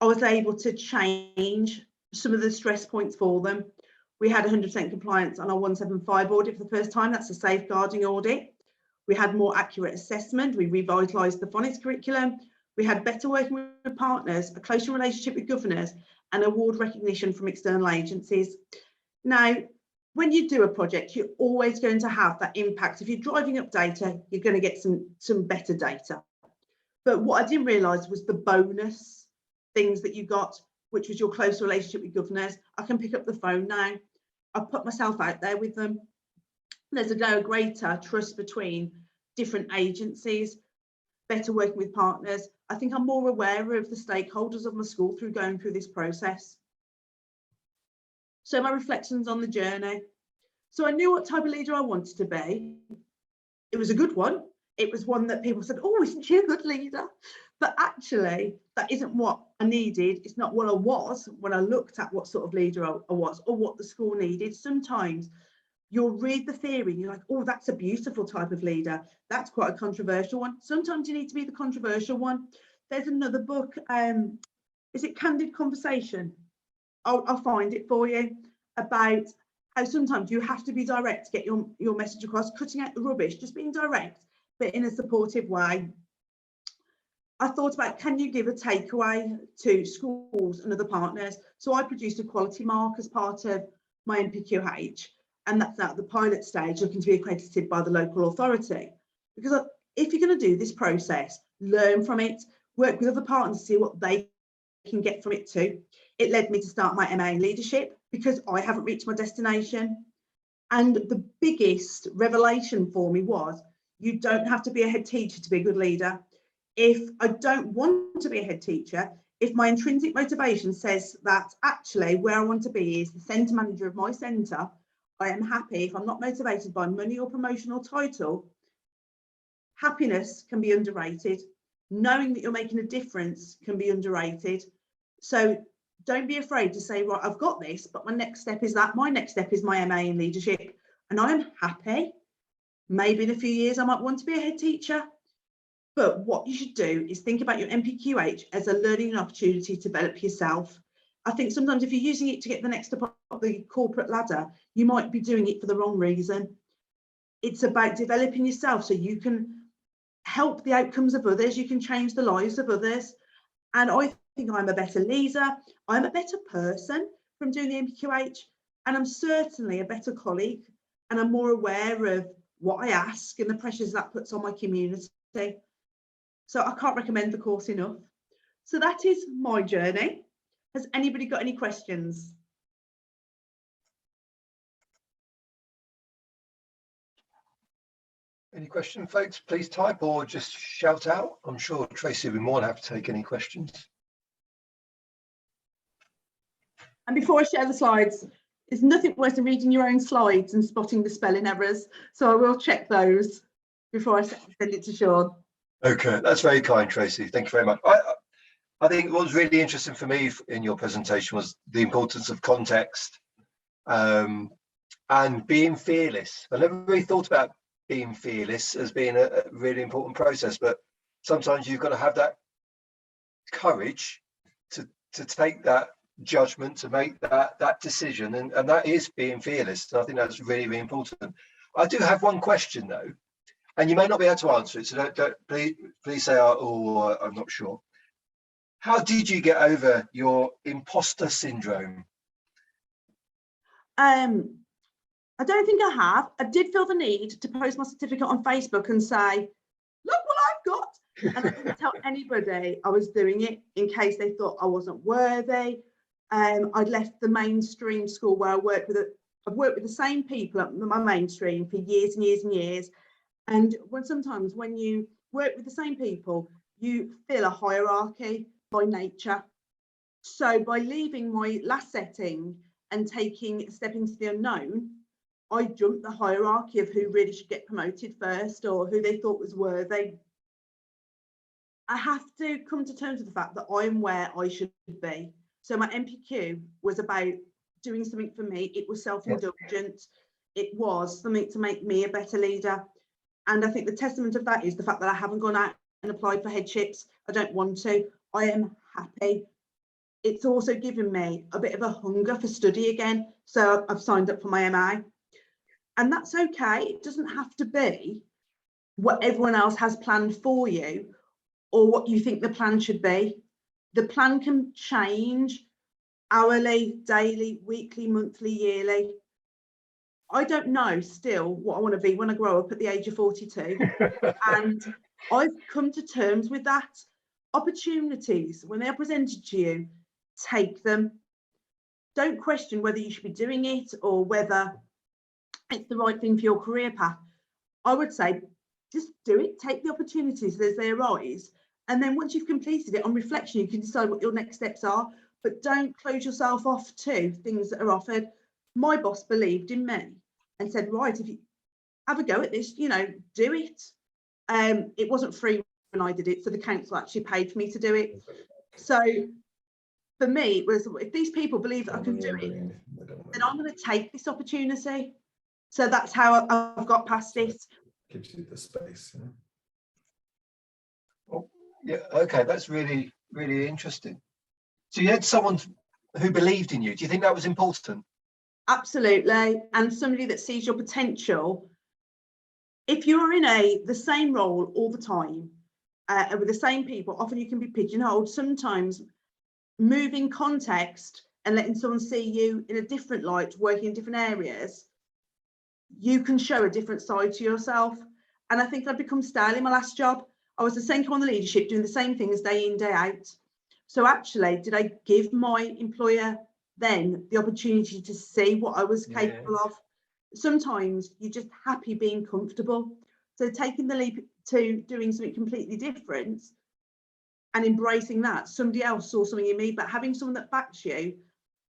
I was able to change some of the stress points for them. We had 100% compliance on our 175 audit for the first time. That's a safeguarding audit. We had more accurate assessment. We revitalised the phonics curriculum. We had better working with partners, a closer relationship with governors, and award recognition from external agencies. Now, when you do a project, you're always going to have that impact. If you're driving up data, you're going to get some better data. But what I didn't realise was the bonus things that you got, which was your close relationship with governors. I can pick up the phone now. I put myself out there with them. There's a greater trust between different agencies, better working with partners. I think I'm more aware of the stakeholders of my school through going through this process. So my reflections on the journey. So I knew what type of leader I wanted to be. It was a good one. It was one that people said, oh, isn't she a good leader? But actually, that isn't what I needed. It's not what I was when I looked at what sort of leader I was, or what the school needed. Sometimes you'll read the theory and you're like, oh, that's a beautiful type of leader. That's quite a controversial one. Sometimes you need to be the controversial one. There's another book, is it Candid Conversation? I'll find it for you, about how sometimes you have to be direct to get your message across, cutting out the rubbish, just being direct, but in a supportive way. I thought about, can you give a takeaway to schools and other partners? So I produced a quality mark as part of my NPQH, and that's at the pilot stage, looking to be accredited by the local authority. Because if you're going to do this process, learn from it, work with other partners, see what they can get from it too. It led me to start my MA in leadership, because I haven't reached my destination. And the biggest revelation for me was, you don't have to be a head teacher to be a good leader. If I don't want to be a head teacher, if my intrinsic motivation says that actually where I want to be is the centre manager of my centre, I am happy. If I'm not motivated by money or promotional title, happiness can be underrated. Knowing that you're making a difference can be underrated. So don't be afraid to say, right, I've got this, but my next step is that. My next step is my MA in leadership, and I'm happy. Maybe in a few years I might want to be a head teacher. But what you should do is think about your NPQH as a learning opportunity to develop yourself. I think sometimes if you're using it to get the next step up the corporate ladder, you might be doing it for the wrong reason. It's about developing yourself so you can help the outcomes of others, you can change the lives of others. And I think I'm a better leader, I'm a better person from doing the NPQH, and I'm certainly a better colleague, and I'm more aware of what I ask and the pressures that puts on my community. So I can't recommend the course enough. So that is my journey. Has anybody got any questions? Any questions, folks? Please type or just shout out. I'm sure Tracy will be more than happy to take any questions. And before I share the slides, there's nothing worse than reading your own slides and spotting the spelling errors. So I will check those before I send it to Sean. Okay, that's very kind, Tracy. Thank you very much. I think what was really interesting for me in your presentation was the importance of context and being fearless. I never really thought about being fearless as being a really important process, but sometimes you've got to have that courage to take that judgment, to make that decision, and that is being fearless. And I think that's really, really important. I do have one question though, and you may not be able to answer it, so don't please say, oh, I'm not sure. How did you get over your imposter syndrome? I don't think I have. I did feel the need to post my certificate on Facebook and say, look what I've got. And I didn't tell anybody I was doing it in case they thought I wasn't worthy. I'd left the mainstream school where I've worked with the same people at my mainstream for years and years and years. And sometimes when you work with the same people, you feel a hierarchy by nature. So by leaving my last setting and taking a step into the unknown, I jumped the hierarchy of who really should get promoted first or who they thought was worthy. I have to come to terms with the fact that I'm where I should be. So my NPQ was about doing something for me. It was self-indulgent. It was something to make me a better leader. And I think the testament of that is the fact that I haven't gone out and applied for headships. I don't want to. I am happy. It's also given me a bit of a hunger for study again. So I've signed up for my MA. And that's okay. It doesn't have to be what everyone else has planned for you or what you think the plan should be. The plan can change hourly, daily, weekly, monthly, yearly. I don't know still what I want to be when I grow up at the age of 42. And I've come to terms with that. Opportunities, when they're presented to you, take them. Don't question whether you should be doing it or whether it's the right thing for your career path. I would say just do it, take the opportunities as they arise. And then once you've completed it, on reflection, you can decide what your next steps are, but don't close yourself off to things that are offered. My boss believed in me and said, right, if you have a go at this, do it. It wasn't free when I did it, so the council actually paid for me to do it. So for me, it was, if these people believe that I can do it, then I'm going to take this opportunity. So that's how I've got past it. Gives you the space. Yeah, okay, that's really, really interesting. So you had someone who believed in you. Do you think that was important? Absolutely. And somebody that sees your potential. If you're in the same role all the time, with the same people, often you can be pigeonholed. Sometimes moving context and letting someone see you in a different light, working in different areas, you can show a different side to yourself. And I think I'd become stale in my last job. I was the same on the leadership, doing the same things day in, day out. So actually, did I give my employer then the opportunity to see what I was capable of? sometimes you're just happy being comfortable. So taking the leap to doing something completely different and embracing that. Somebody else saw something in me, but having someone that backs you,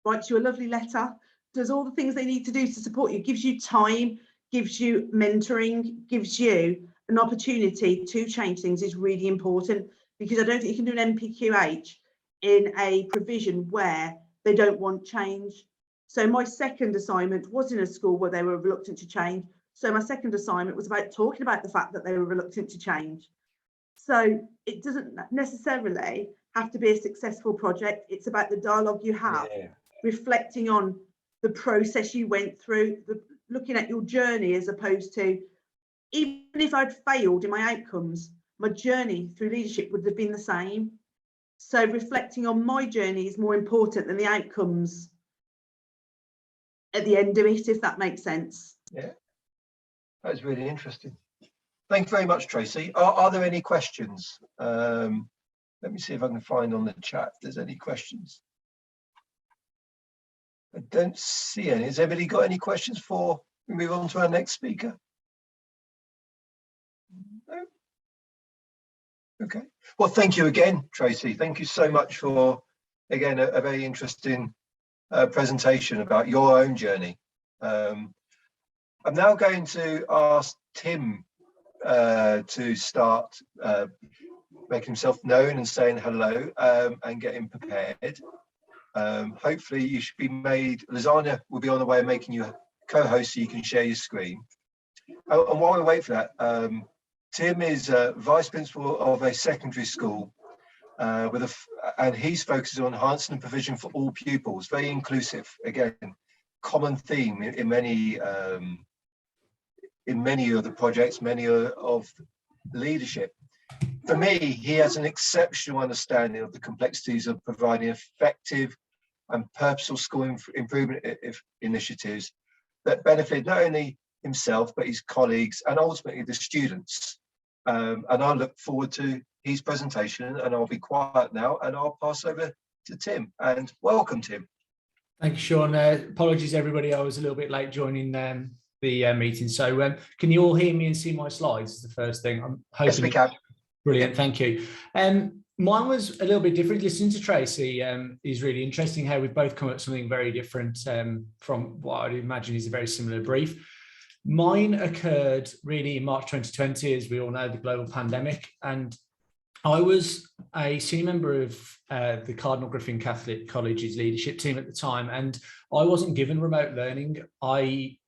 writes you a lovely letter, does all the things they need to do to support you, gives you time, gives you mentoring, gives you an opportunity to change things is really important, because I don't think you can do an NPQH in a provision where they don't want change. So my second assignment was in a school where they were reluctant to change. So my second assignment was about talking about the fact that they were reluctant to change. So it doesn't necessarily have to be a successful project. It's about the dialogue you have, reflecting on the process you went through, looking at your journey, as opposed to, even if I'd failed in my outcomes, my journey through leadership would have been the same. So reflecting on my journey is more important than the outcomes at the end of it, if that makes sense. Yeah, that was really interesting. Thank you very much, Tracy. Are there any questions? Let me see if I can find on the chat if there's any questions. I don't see any. Has everybody got any questions before we move on to our next speaker? No? Okay. Well, thank you again, Tracy. Thank you so much for, again, a very interesting presentation about your own journey. I'm now going to ask Tim to start making himself known and saying hello and getting prepared. Hopefully you should be made, Lasagna will be on the way of making you a co-host so you can share your screen. Oh, and while we wait for that, Tim is Vice Principal of a secondary school and he's focused on enhancing the provision for all pupils, very inclusive, again, common theme in many of the projects, many of leadership. For me, he has an exceptional understanding of the complexities of providing effective and purposeful school improvement initiatives that benefit not only himself, but his colleagues and ultimately the students. And I look forward to his presentation, and I'll be quiet now and I'll pass over to Tim. And welcome, Tim. Thank you, Sean. Apologies, everybody. I was a little bit late joining the meeting. So can you all hear me and see my slides? Is the first thing. I'm hoping. Yes, we can. Brilliant, thank you. Mine was a little bit different. Listening to Tracy is really interesting how we've both come up with something very different from what I'd imagine is a very similar brief. Mine occurred really in March 2020, as we all know, the global pandemic. And I was a senior member of the Cardinal Griffin Catholic College's leadership team at the time, and I wasn't given remote learning. I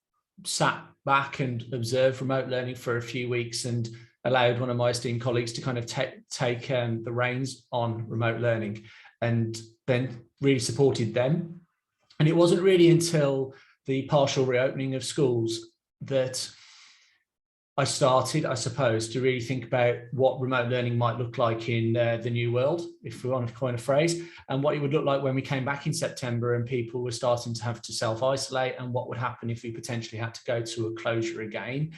sat back and observed remote learning for a few weeks and allowed one of my esteemed colleagues to kind of take the reins on remote learning, and then really supported them. And it wasn't really until the partial reopening of schools that I started, I suppose, to really think about what remote learning might look like in the new world, if we want to coin a phrase, and what it would look like when we came back in September and people were starting to have to self-isolate, and what would happen if we potentially had to go to a closure again.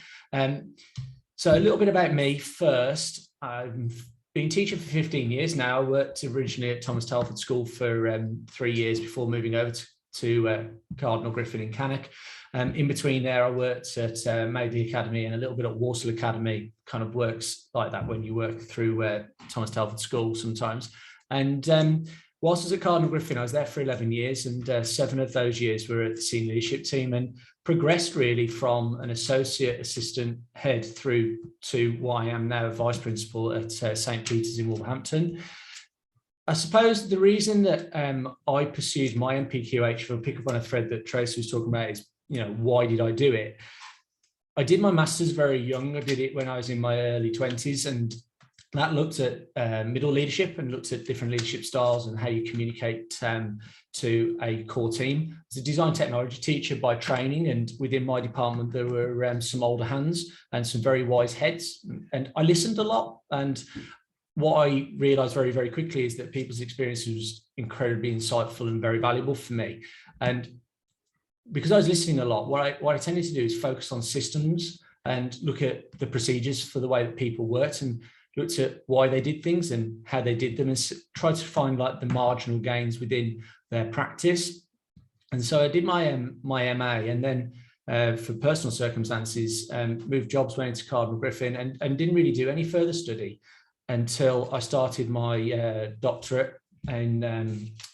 So a little bit about me first. I've been teaching for 15 years now. I worked originally at Thomas Telford School for 3 years before moving over to Cardinal Griffin in Cannock. In between there, I worked at Madeley Academy and a little bit at Walsall Academy. Kind of works like that when you work through Thomas Telford School sometimes. And whilst I was at Cardinal Griffin, I was there for 11 years, and 7 of those years were at the senior leadership team, and progressed really from an associate assistant head through to what I am now a vice principal at St. Peter's in Wolverhampton. I suppose the reason that I pursued my NPQH, if I pick up on a thread that Tracy was talking about, is, you know, why did I do it? I did my master's very young. I did it when I was in my early 20s, and that looked at middle leadership and looked at different leadership styles and how you communicate to a core team. As a design technology teacher by training, and within my department there were some older hands and some very wise heads, and I listened a lot. And what I realised very, very quickly is that people's experience was incredibly insightful and very valuable for me. And because I was listening a lot, what I tended to do is focus on systems and look at the procedures for the way that people worked, and looked at why they did things and how they did them, and tried to find like the marginal gains within their practice. And so I did my MA, and then for personal circumstances, moved jobs, went into Cardinal Griffin, and didn't really do any further study until I started my doctorate in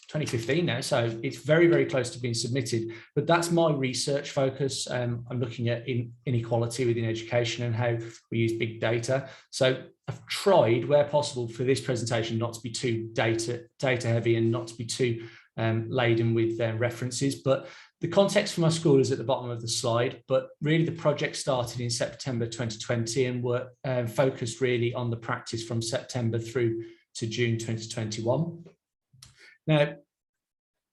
2015 now. So it's very, very close to being submitted. But that's my research focus. I'm looking at inequality within education and how we use big data. So I've tried, where possible, for this presentation not to be too data heavy and not to be too laden with references. But the context for my school is at the bottom of the slide, but really the project started in September 2020 and were focused really on the practice from September through to June 2021. Now,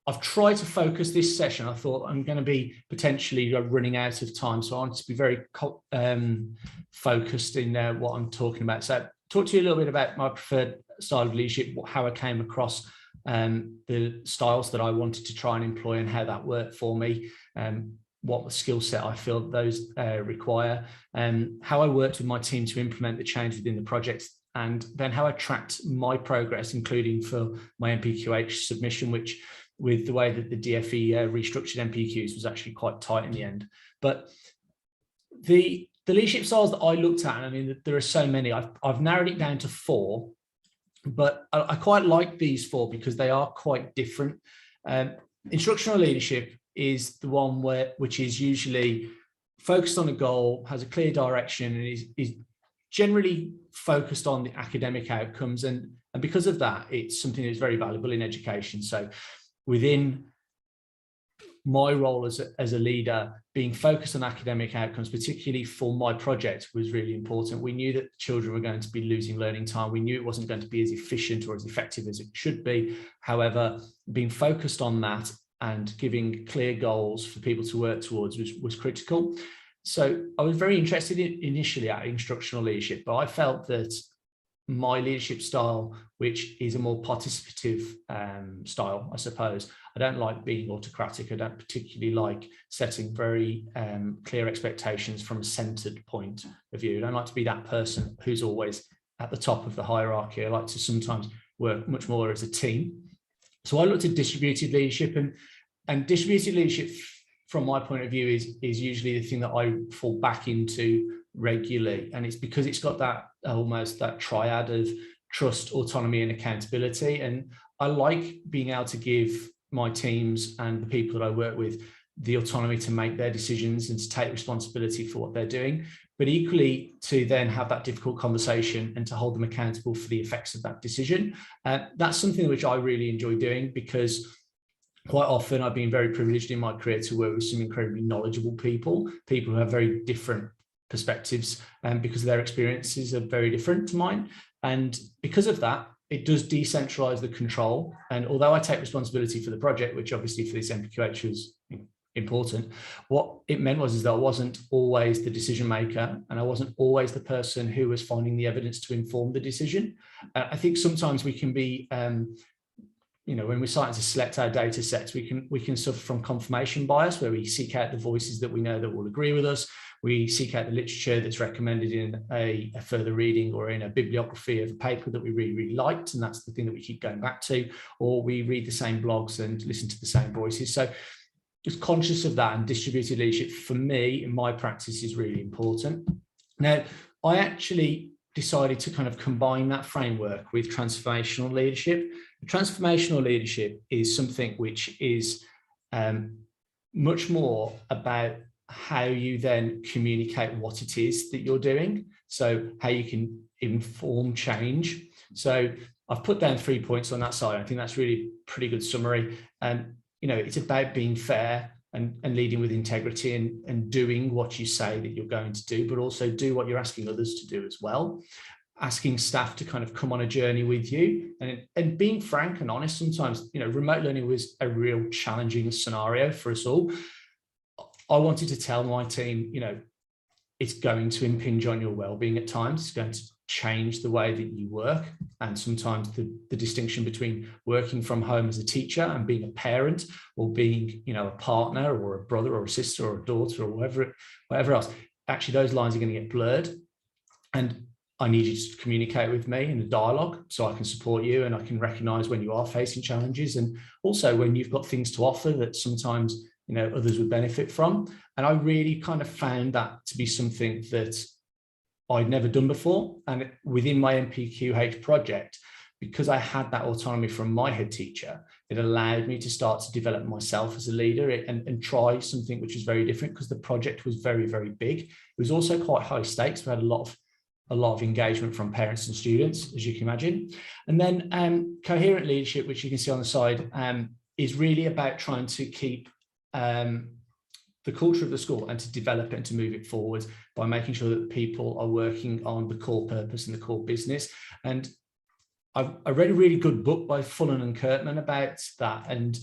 I've tried to focus this session. I thought I'm going to be potentially running out of time, so I want to be very focused in what I'm talking about. So talk to you a little bit about my preferred style of leadership, how I came across the styles that I wanted to try and employ and how that worked for me, what skill set I feel those require, how I worked with my team to implement the change within the project, and then how I tracked my progress, including for my MPQH submission, which with the way that the DFE restructured MPQs was actually quite tight in the end. But the leadership styles that I looked at, and I mean, there are so many, I've narrowed it down to 4, but I quite like these 4 because they are quite different. Instructional leadership is the one which is usually focused on a goal, has a clear direction, and is generally focused on the academic outcomes. And because of that, it's something that's very valuable in education. So within my role as a leader, being focused on academic outcomes, particularly for my project, was really important. We knew that children were going to be losing learning time. We knew it wasn't going to be as efficient or as effective as it should be. However, being focused on that and giving clear goals for people to work towards was critical. So I was very interested initially at instructional leadership, but I felt that my leadership style, which is a more participative style, I suppose. I don't like being autocratic. I don't particularly like setting very clear expectations from a centered point of view. I don't like to be that person who's always at the top of the hierarchy. I like to sometimes work much more as a team. So I looked at distributed leadership, and distributed leadership from my point of view is usually the thing that I fall back into regularly, and it's because it's got that almost that triad of trust, autonomy, and accountability. And I like being able to give my teams and the people that I work with the autonomy to make their decisions and to take responsibility for what they're doing, but equally to then have that difficult conversation and to hold them accountable for the effects of that decision. That's something which I really enjoy doing, because quite often I've been very privileged in my career to work with some incredibly knowledgeable people who have very different perspectives, because their experiences are very different to mine. And because of that, it does decentralize the control. And although I take responsibility for the project, which obviously for this MPQH was important, what it meant was that I wasn't always the decision maker, and I wasn't always the person who was finding the evidence to inform the decision. I think sometimes we can be when we're starting to select our data sets, we can suffer from confirmation bias, where we seek out the voices that we know that will agree with us. We seek out the literature that's recommended in a further reading or in a bibliography of a paper that we really, really liked, and that's the thing that we keep going back to. Or we read the same blogs and listen to the same voices. So just conscious of that, and distributed leadership for me in my practice is really important. Now, I actually decided to kind of combine that framework with transformational leadership. Transformational leadership is something which is much more about how you then communicate what it is that you're doing. So how you can inform change. So I've put down 3 points on that side. I think that's really pretty good summary. And it's about being fair and leading with integrity and doing what you say that you're going to do, but also do what you're asking others to do as well. Asking staff to kind of come on a journey with you, and being frank and honest. Sometimes, remote learning was a real challenging scenario for us all. I wanted to tell my team, it's going to impinge on your well-being at times. It's going to change the way that you work. And sometimes the distinction between working from home as a teacher and being a parent, or being, a partner or a brother or a sister or a daughter or whatever else, actually those lines are going to get blurred. And I need you to communicate with me in a dialogue so I can support you, and I can recognize when you are facing challenges, and also when you've got things to offer that sometimes others would benefit from. And I really kind of found that to be something that I'd never done before. And within my MPQH project, because I had that autonomy from my head teacher, it allowed me to start to develop myself as a leader and try something which was very different, because the project was very, very big. It was also quite high stakes. We had a lot of engagement from parents and students, as you can imagine. And then coherent leadership, which you can see on the side, is really about trying to keep the culture of the school and to develop it and to move it forward by making sure that people are working on the core purpose and the core business. And I read a really good book by Fullen and Kirkman about that, and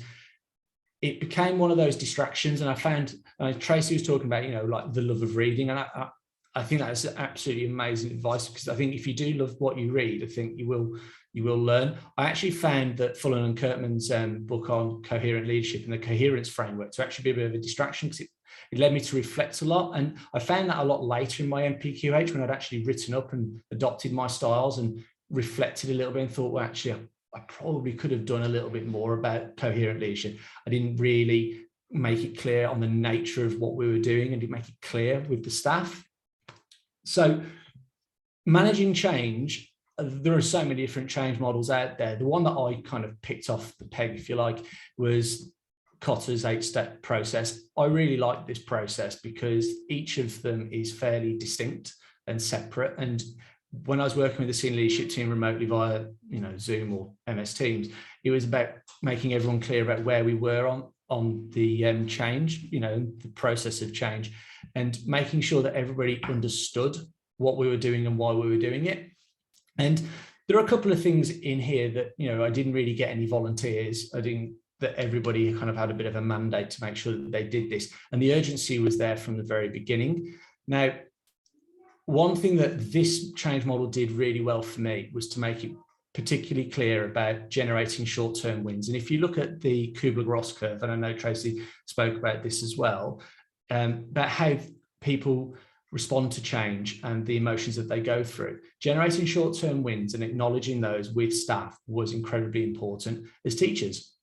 it became one of those distractions. And I found, Tracy was talking about, like the love of reading, and I think that's absolutely amazing advice, because I think if you do love what you read, I think you will learn. I actually found that Fullen and Kirkman's book on coherent leadership and the coherence framework to actually be a bit of a distraction, because it led me to reflect a lot. And I found that a lot later in my MPQH, when I'd actually written up and adopted my styles and reflected a little bit and thought, well, actually, I probably could have done a little bit more about coherent leadership. I didn't really make it clear on the nature of what we were doing and didn't make it clear with the staff. So managing change, there are so many different change models out there. The one that I kind of picked off the peg, if you like, was Kotter's 8-step process. I really like this process because each of them is fairly distinct and separate. And when I was working with the senior leadership team remotely via, Zoom or MS Teams, it was about making everyone clear about where we were on the change, the process of change, and making sure that everybody understood what we were doing and why we were doing it. And there are a couple of things in here that, I didn't really get any volunteers. That everybody kind of had a bit of a mandate to make sure that they did this. And the urgency was there from the very beginning. Now, one thing that this change model did really well for me was to make it particularly clear about generating short-term wins. And if you look at the Kubler-Ross curve, and I know Tracy spoke about this as well, about how people respond to change and the emotions that they go through. Generating short-term wins and acknowledging those with staff was incredibly important. As teachers,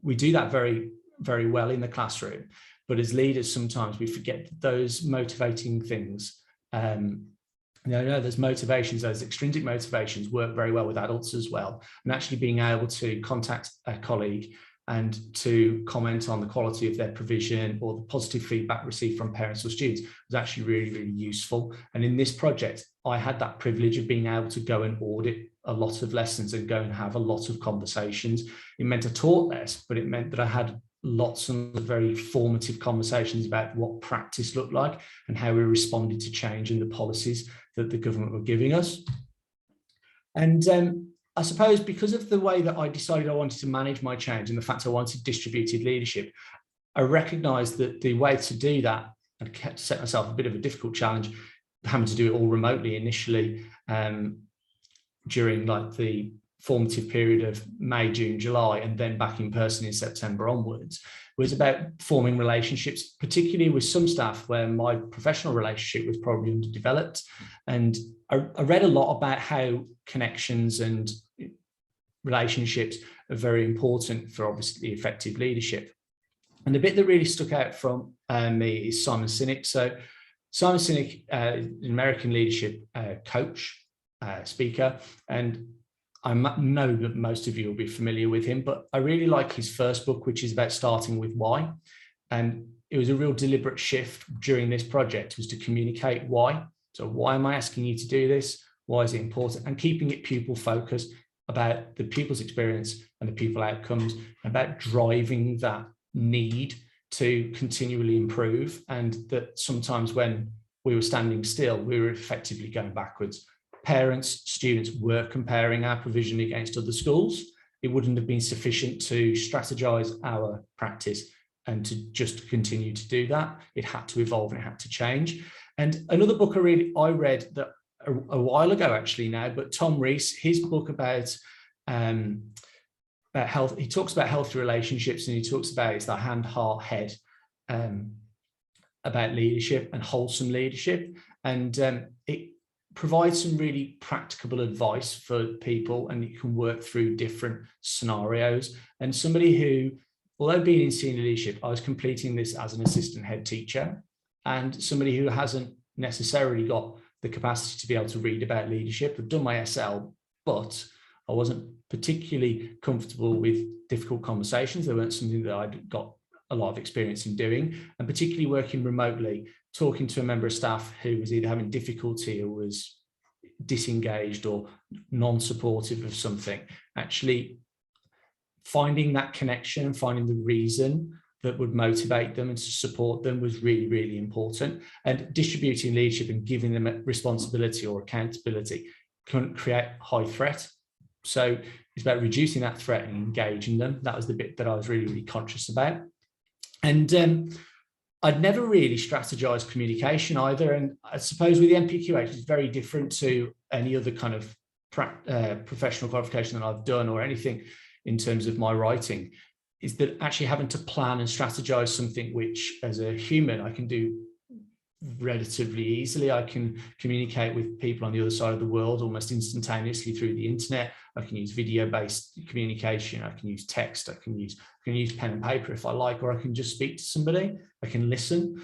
we do that very, very well in the classroom, but as leaders, sometimes we forget those motivating things. Those motivations, those extrinsic motivations work very well with adults as well. And actually being able to contact a colleague and to comment on the quality of their provision or the positive feedback received from parents or students was actually really, really useful. And in this project, I had that privilege of being able to go and audit a lot of lessons and go and have a lot of conversations. It meant I taught less, but it meant that I had lots of very formative conversations about what practice looked like and how we responded to change in the policies that the government were giving us. And I suppose because of the way that I decided I wanted to manage my change and the fact I wanted distributed leadership, I recognised that the way to do that, and set myself a bit of a difficult challenge, having to do it all remotely initially during like the formative period of May, June, July, and then back in person in September onwards, was about forming relationships, particularly with some staff where my professional relationship was probably underdeveloped. And I read a lot about how connections and relationships are very important for obviously effective leadership. And the bit that really stuck out from me is Simon Sinek. So Simon Sinek, an American leadership coach, speaker, and I know that most of you will be familiar with him, but I really like his first book, which is about starting with why. And it was a real deliberate shift during this project, was to communicate why. So why am I asking you to do this? Why is it important? And keeping it pupil focused about the pupil's experience and the pupil outcomes, about driving that need to continually improve. And that sometimes when we were standing still, we were effectively going backwards. Parents, students were comparing our provision against other schools. It wouldn't have been sufficient to strategize our practice and to just continue to do that. It had to evolve and it had to change. And another book I read that a while ago actually now, but Tom Rees, his book about health, he talks about healthy relationships, and he talks about it's the hand, heart, head, about leadership and wholesome leadership. And it provides some really practicable advice for people, and you can work through different scenarios. And somebody who although being in senior leadership, I was completing this as an assistant head teacher and somebody who hasn't necessarily got the capacity to be able to read about leadership. I've done my SL, but I wasn't particularly comfortable with difficult conversations. They weren't something that I'd got a lot of experience in doing, and particularly working remotely, talking to a member of staff who was either having difficulty or was disengaged or non-supportive of something, actually finding that connection and finding the reason that would motivate them and to support them was really, really important. And distributing leadership and giving them a responsibility or accountability can create high threat. So it's about reducing that threat and engaging them. That was the bit that I was really, really conscious about. And I'd never really strategized communication either. And I suppose with the NPQH, it's very different to any other kind of professional qualification that I've done or anything in terms of my writing, is that actually having to plan and strategize something which as a human I can do relatively easily. I can communicate with people on the other side of the world almost instantaneously through the internet. I can use video-based communication. I can use text. I can use pen and paper if I like, or I can just speak to somebody. I can listen.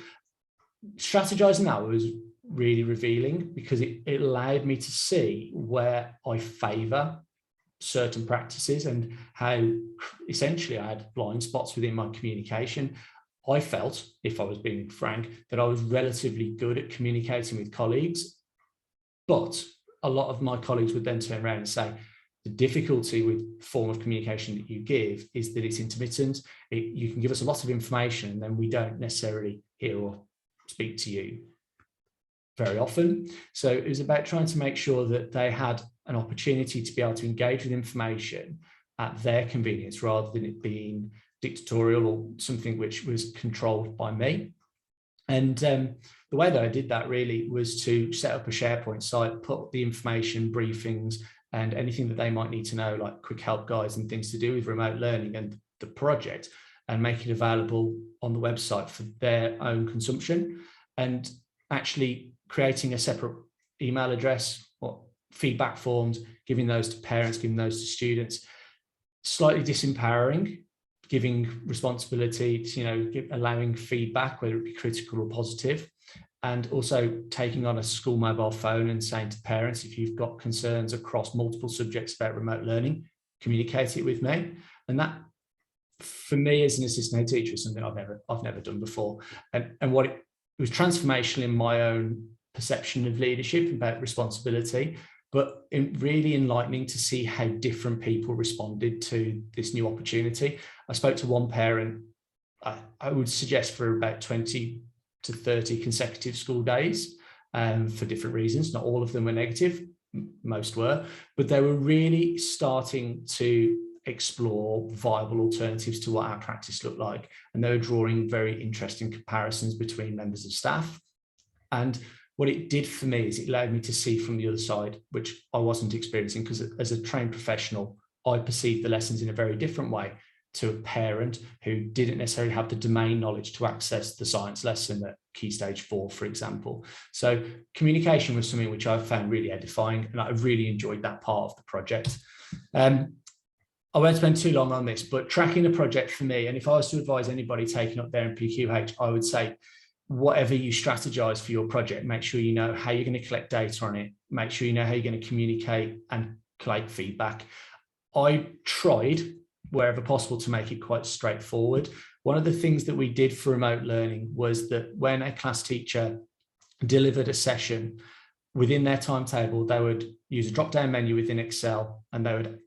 Strategizing that was really revealing because it allowed me to see where I favor certain practices and how essentially I had blind spots within my communication. I felt, if I was being frank, that I was relatively good at communicating with colleagues, but a lot of my colleagues would then turn around and say, the difficulty with the form of communication that you give is that it's intermittent. You can give us a lot of information and then we don't necessarily hear or speak to you very often. So it was about trying to make sure that they had an opportunity to be able to engage with information at their convenience rather than it being dictatorial or something which was controlled by me. And the way that I did that really was to set up a SharePoint site, put the information, briefings, and anything that they might need to know, like quick help guides and things to do with remote learning and the project, and make it available on the website for their own consumption, and actually creating a separate email address or feedback forms, giving those to parents, giving those to students. Slightly disempowering, giving responsibility to, allowing feedback, whether it be critical or positive, and also taking on a school mobile phone and saying to parents, if you've got concerns across multiple subjects about remote learning, communicate it with me. And that, for me as an assistant head teacher, is something I've never done before. And what it was transformational in my own perception of leadership, about responsibility, but really enlightening to see how different people responded to this new opportunity. I spoke to one parent, I would suggest for about 20 to 30 consecutive school days for different reasons. Not all of them were negative, most were, but they were really starting to explore viable alternatives to what our practice looked like. And they were drawing very interesting comparisons between members of staff. And what it did for me is it allowed me to see from the other side, which I wasn't experiencing, because as a trained professional, I perceived the lessons in a very different way to a parent who didn't necessarily have the domain knowledge to access the science lesson at Key Stage 4, for example. So communication was something which I found really edifying, and I really enjoyed that part of the project. I won't spend too long on this, but tracking the project for me, and if I was to advise anybody taking up their NPQH, I would say, whatever you strategize for your project, make sure you know how you're going to collect data on it, make sure you know how you're going to communicate and collect feedback. I tried wherever possible to make it quite straightforward. One of the things that we did for remote learning was that when a class teacher delivered a session, within their timetable, they would use a drop-down menu within Excel, and they would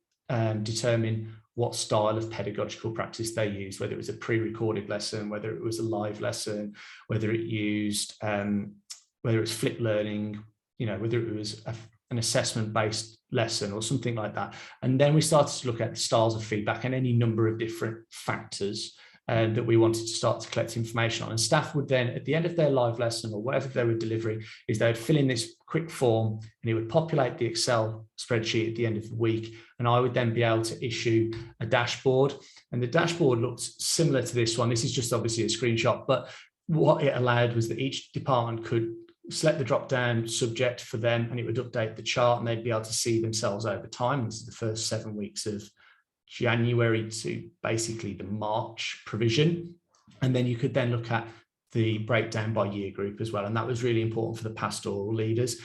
determine what style of pedagogical practice they used, whether it was a pre-recorded lesson, whether it was a live lesson, whether it used, whether it's flipped learning, whether it was an assessment-based lesson or something like that. And then we started to look at the styles of feedback and any number of different factors that we wanted to start to collect information on. And staff would then, at the end of their live lesson or whatever they were delivering, is they would fill in this quick form and it would populate the Excel spreadsheet at the end of the week. And I would then be able to issue a dashboard. And the dashboard looked similar to this one. This is just obviously a screenshot, but what it allowed was that each department could select the drop-down subject for them, and it would update the chart, and they'd be able to see themselves over time. This is the first 7 weeks of January to basically the March provision. And then you could then look at the breakdown by year group as well. And that was really important for the pastoral leaders.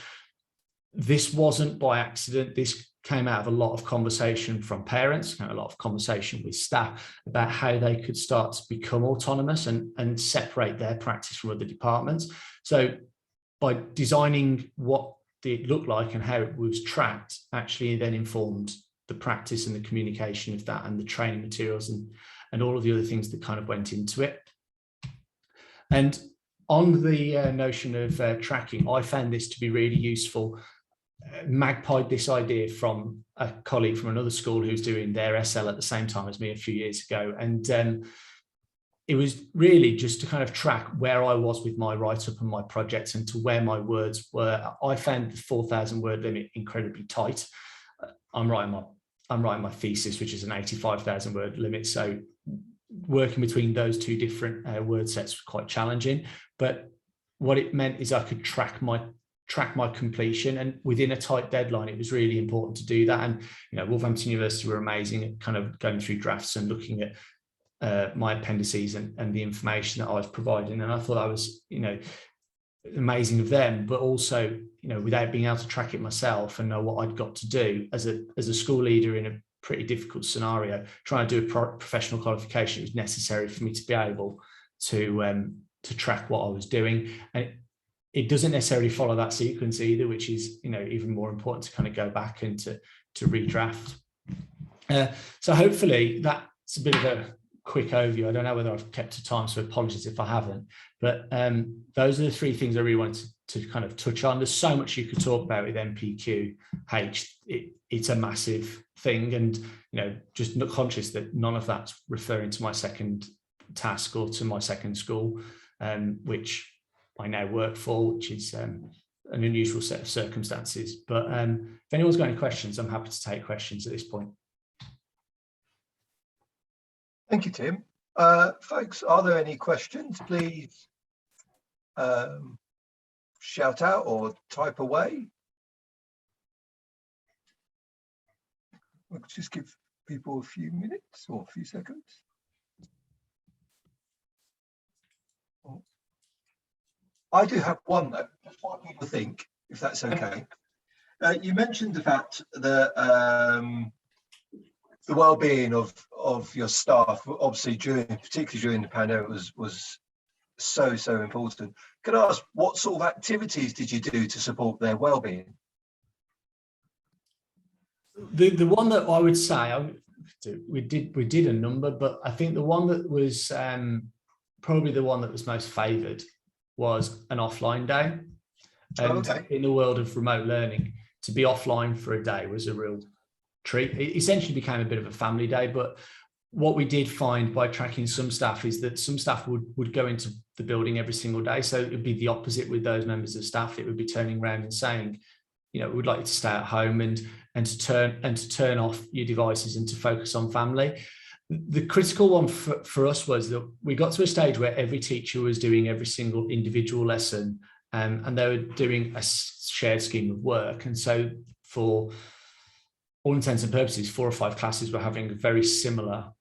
This wasn't by accident. This came out of a lot of conversation from parents, a lot of conversation with staff about how they could start to become autonomous and separate their practice from other departments. So by designing what it looked like and how it was tracked, actually then informed the practice and the communication of that and the training materials and all of the other things that kind of went into it. And on the notion of tracking, I found this to be really useful. Magpied this idea from a colleague from another school who's doing their SL at the same time as me a few years ago. And it was really just to kind of track where I was with my write-up and my projects and to where my words were. I found the 4,000 word limit incredibly tight. I'm writing my thesis, which is an 85,000 word limit. So working between those two different word sets was quite challenging. But what it meant is I could track my completion, and within a tight deadline, it was really important to do that. And Wolverhampton University were amazing at kind of going through drafts and looking at my appendices and the information that I was providing. And I thought that was amazing of them, but also without being able to track it myself and know what I'd got to do as a school leader in a pretty difficult scenario, trying to do a professional qualification, it was necessary for me to be able to track what I was doing. And it doesn't necessarily follow that sequence either, which is even more important to kind of go back and to redraft. So hopefully that's a bit of a quick overview. I don't know whether I've kept to time, so apologies if I haven't. But those are the three things I really wanted to kind of touch on. There's so much you could talk about with MPQH. It's a massive thing, and just not conscious that none of that's referring to my second task or to my second school, which I now work for, which is an unusual set of circumstances. But if anyone's got any questions, I'm happy to take questions at this point. Thank you, Tim. Folks, are there any questions? Please shout out or type away. We'll just give people a few minutes or a few seconds. I do have one though, just what people think, if that's okay. You mentioned the fact that the well-being of your staff, obviously particularly during the pandemic, was so important. Can I ask, what sort of activities did you do to support their well-being? The one that I would say we did a number, but I think the one that was probably the one that was most favoured was an offline day. And in the world of remote learning, to be offline for a day was a real treat. It essentially became a bit of a family day. But what we did find by tracking some staff is that some staff would go into the building every single day. So it would be the opposite with those members of staff. It would be turning around and saying, we'd like you to stay at home and to turn off your devices and to focus on family. The critical one for us was that we got to a stage where every teacher was doing every single individual lesson, and they were doing a shared scheme of work. And so for all intents and purposes, 4 or 5 classes were having a very similar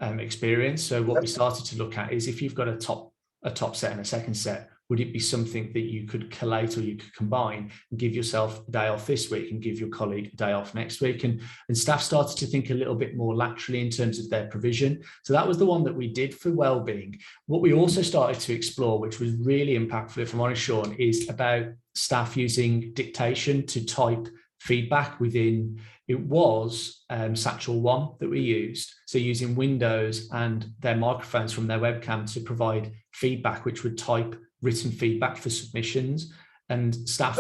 experience. So what we started to look at is, if you've got a top set and a second set, would it be something that you could collate or you could combine and give yourself a day off this week and give your colleague a day off next week? And staff started to think a little bit more laterally in terms of their provision. So that was the one that we did for wellbeing. What we also started to explore, which was really impactful, if I'm honest, Sean, is about staff using dictation to type feedback within. It was Satchel 1 that we used. So using Windows and their microphones from their webcam to provide feedback, which would type written feedback for submissions. And staff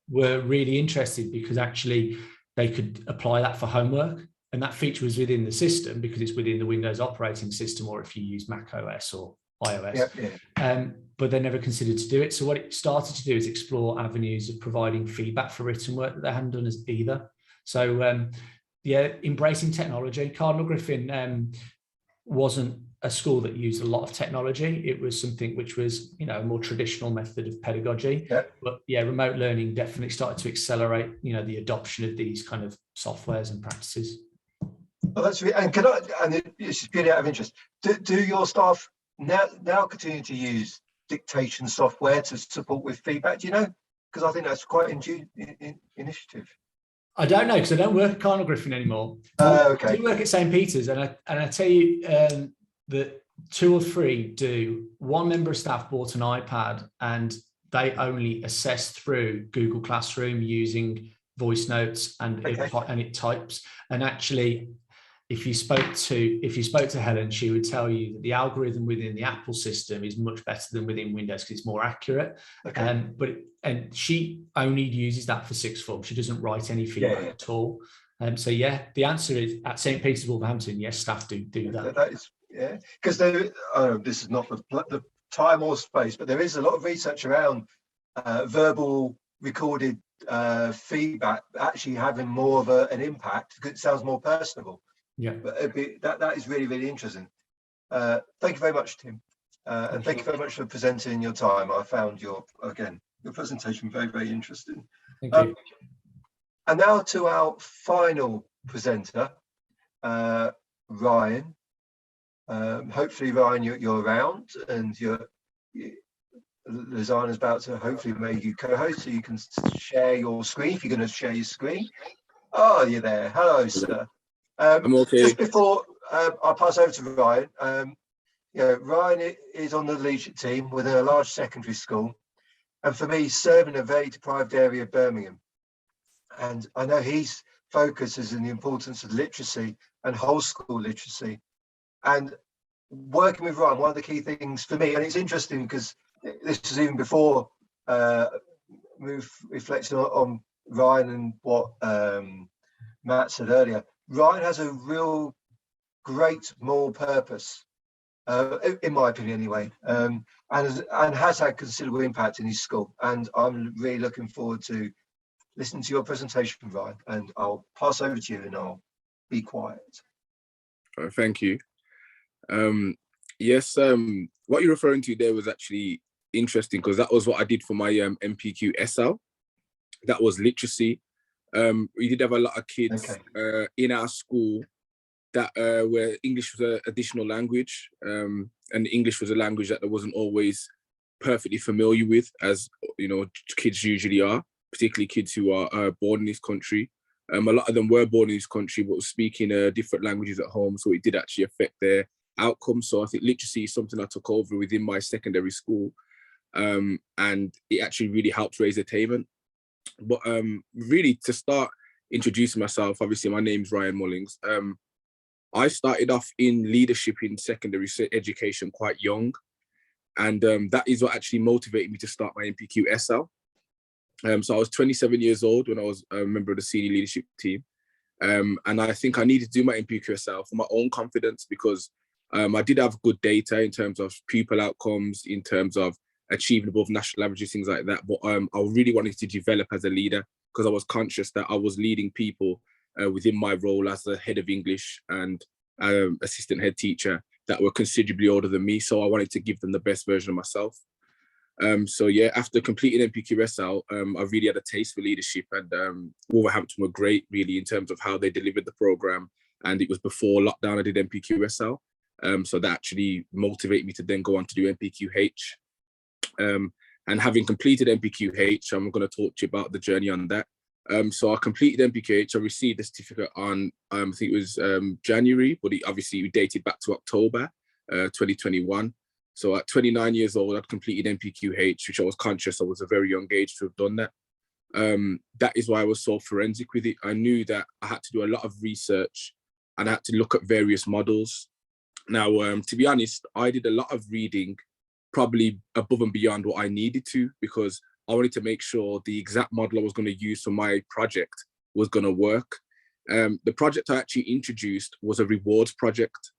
were really interested because actually they could apply that for homework. And that feature was within the system because it's within the Windows operating system, or if you use Mac OS or iOS. But they never considered to do it. So what it started to do is explore avenues of providing feedback for written work that they hadn't done as either. So embracing technology. Cardinal Griffin wasn't a school that used a lot of technology. It was something which was, a more traditional method of pedagogy. But remote learning definitely started to accelerate, the adoption of these kind of softwares and practices. Well, that's really, and can I, and it's just purely out of interest, do your staff now continue to use dictation software to support with feedback? Do you know? Because I think that's quite initiative. I don't know, because I don't work at Cardinal Griffin anymore. Okay. I do work at St. Peter's, and I tell you that 2 or 3 do. One member of staff bought an iPad, and they only assess through Google Classroom using voice notes, and it types. And actually, if you spoke to Helen, she would tell you that the algorithm within the Apple system is much better than within Windows because it's more accurate. Okay. And she only uses that for sixth form. She doesn't write any feedback at all. So yeah, the answer is at St. Peter's, Wolverhampton. Yes, staff do that. That is, yeah, because this is not the time or space, but there is a lot of research around verbal recorded feedback actually having more of an impact because it sounds more personable. Yeah, but that is really, really interesting. Thank you very much, Tim, and thank you very much for presenting your time. I found your presentation very, very interesting. Thank you. And now to our final presenter, Ryan. Hopefully, Ryan, you're around, and Lizana's about to hopefully make you co-host, so you can share your screen if you're going to share your screen. Oh, you're there. Hello, sir. I'm okay. Just before I pass over to Ryan, Ryan is on the leadership team within a large secondary school, and for me, serving a very deprived area of Birmingham. And I know his focus is in the importance of literacy and whole school literacy. And working with Ryan, one of the key things for me, and it's interesting because this was even before we've reflected on Ryan and what Matt said earlier. Ryan has a real great moral purpose, in my opinion anyway, and has had considerable impact in his school. And I'm really looking forward to listening to your presentation, Ryan, and I'll pass over to you and I'll be quiet. Thank you. Yes, what you're referring to there was actually interesting because that was what I did for my MPQ SL. That was literacy. We did have a lot of kids in our school that where English was an additional language, and English was a language that I wasn't always perfectly familiar with, as you know, kids usually are, particularly kids who are born in this country. A lot of them were born in this country, but were speaking different languages at home, so it did actually affect their outcomes. So I think literacy is something I took over within my secondary school, and it actually really helped raise attainment. But really, to start introducing myself, obviously my name's Ryan Mullings. I started off in leadership in secondary education quite young, and that is what actually motivated me to start my MPQ SL. So I was 27 years old when I was a member of the senior leadership team, and I think I needed to do my MPQ SL for my own confidence because I did have good data in terms of pupil outcomes, in terms of achieving above national averages, things like that. But I really wanted to develop as a leader because I was conscious that I was leading people within my role as the head of English and assistant head teacher that were considerably older than me. So I wanted to give them the best version of myself. So yeah, after completing MPQ SL, I really had a taste for leadership, and Wolverhampton were great really in terms of how they delivered the program. And it was before lockdown I did MPQ SL. So that actually motivated me to then go on to do MPQH. And having completed MPQH, I'm going to talk to you about the journey on that. So I completed MPQH. I received the certificate on, I think it was January, but it obviously dated back to October 2021. So at 29 years old, I'd completed MPQH, which I was conscious I was a very young age to have done that. That is why I was so forensic with it. I knew that I had to do a lot of research and I had to look at various models. Now, to be honest, I did a lot of reading, probably above and beyond what I needed to, because I wanted to make sure the exact model I was going to use for my project was going to work. The project I actually introduced was a rewards project.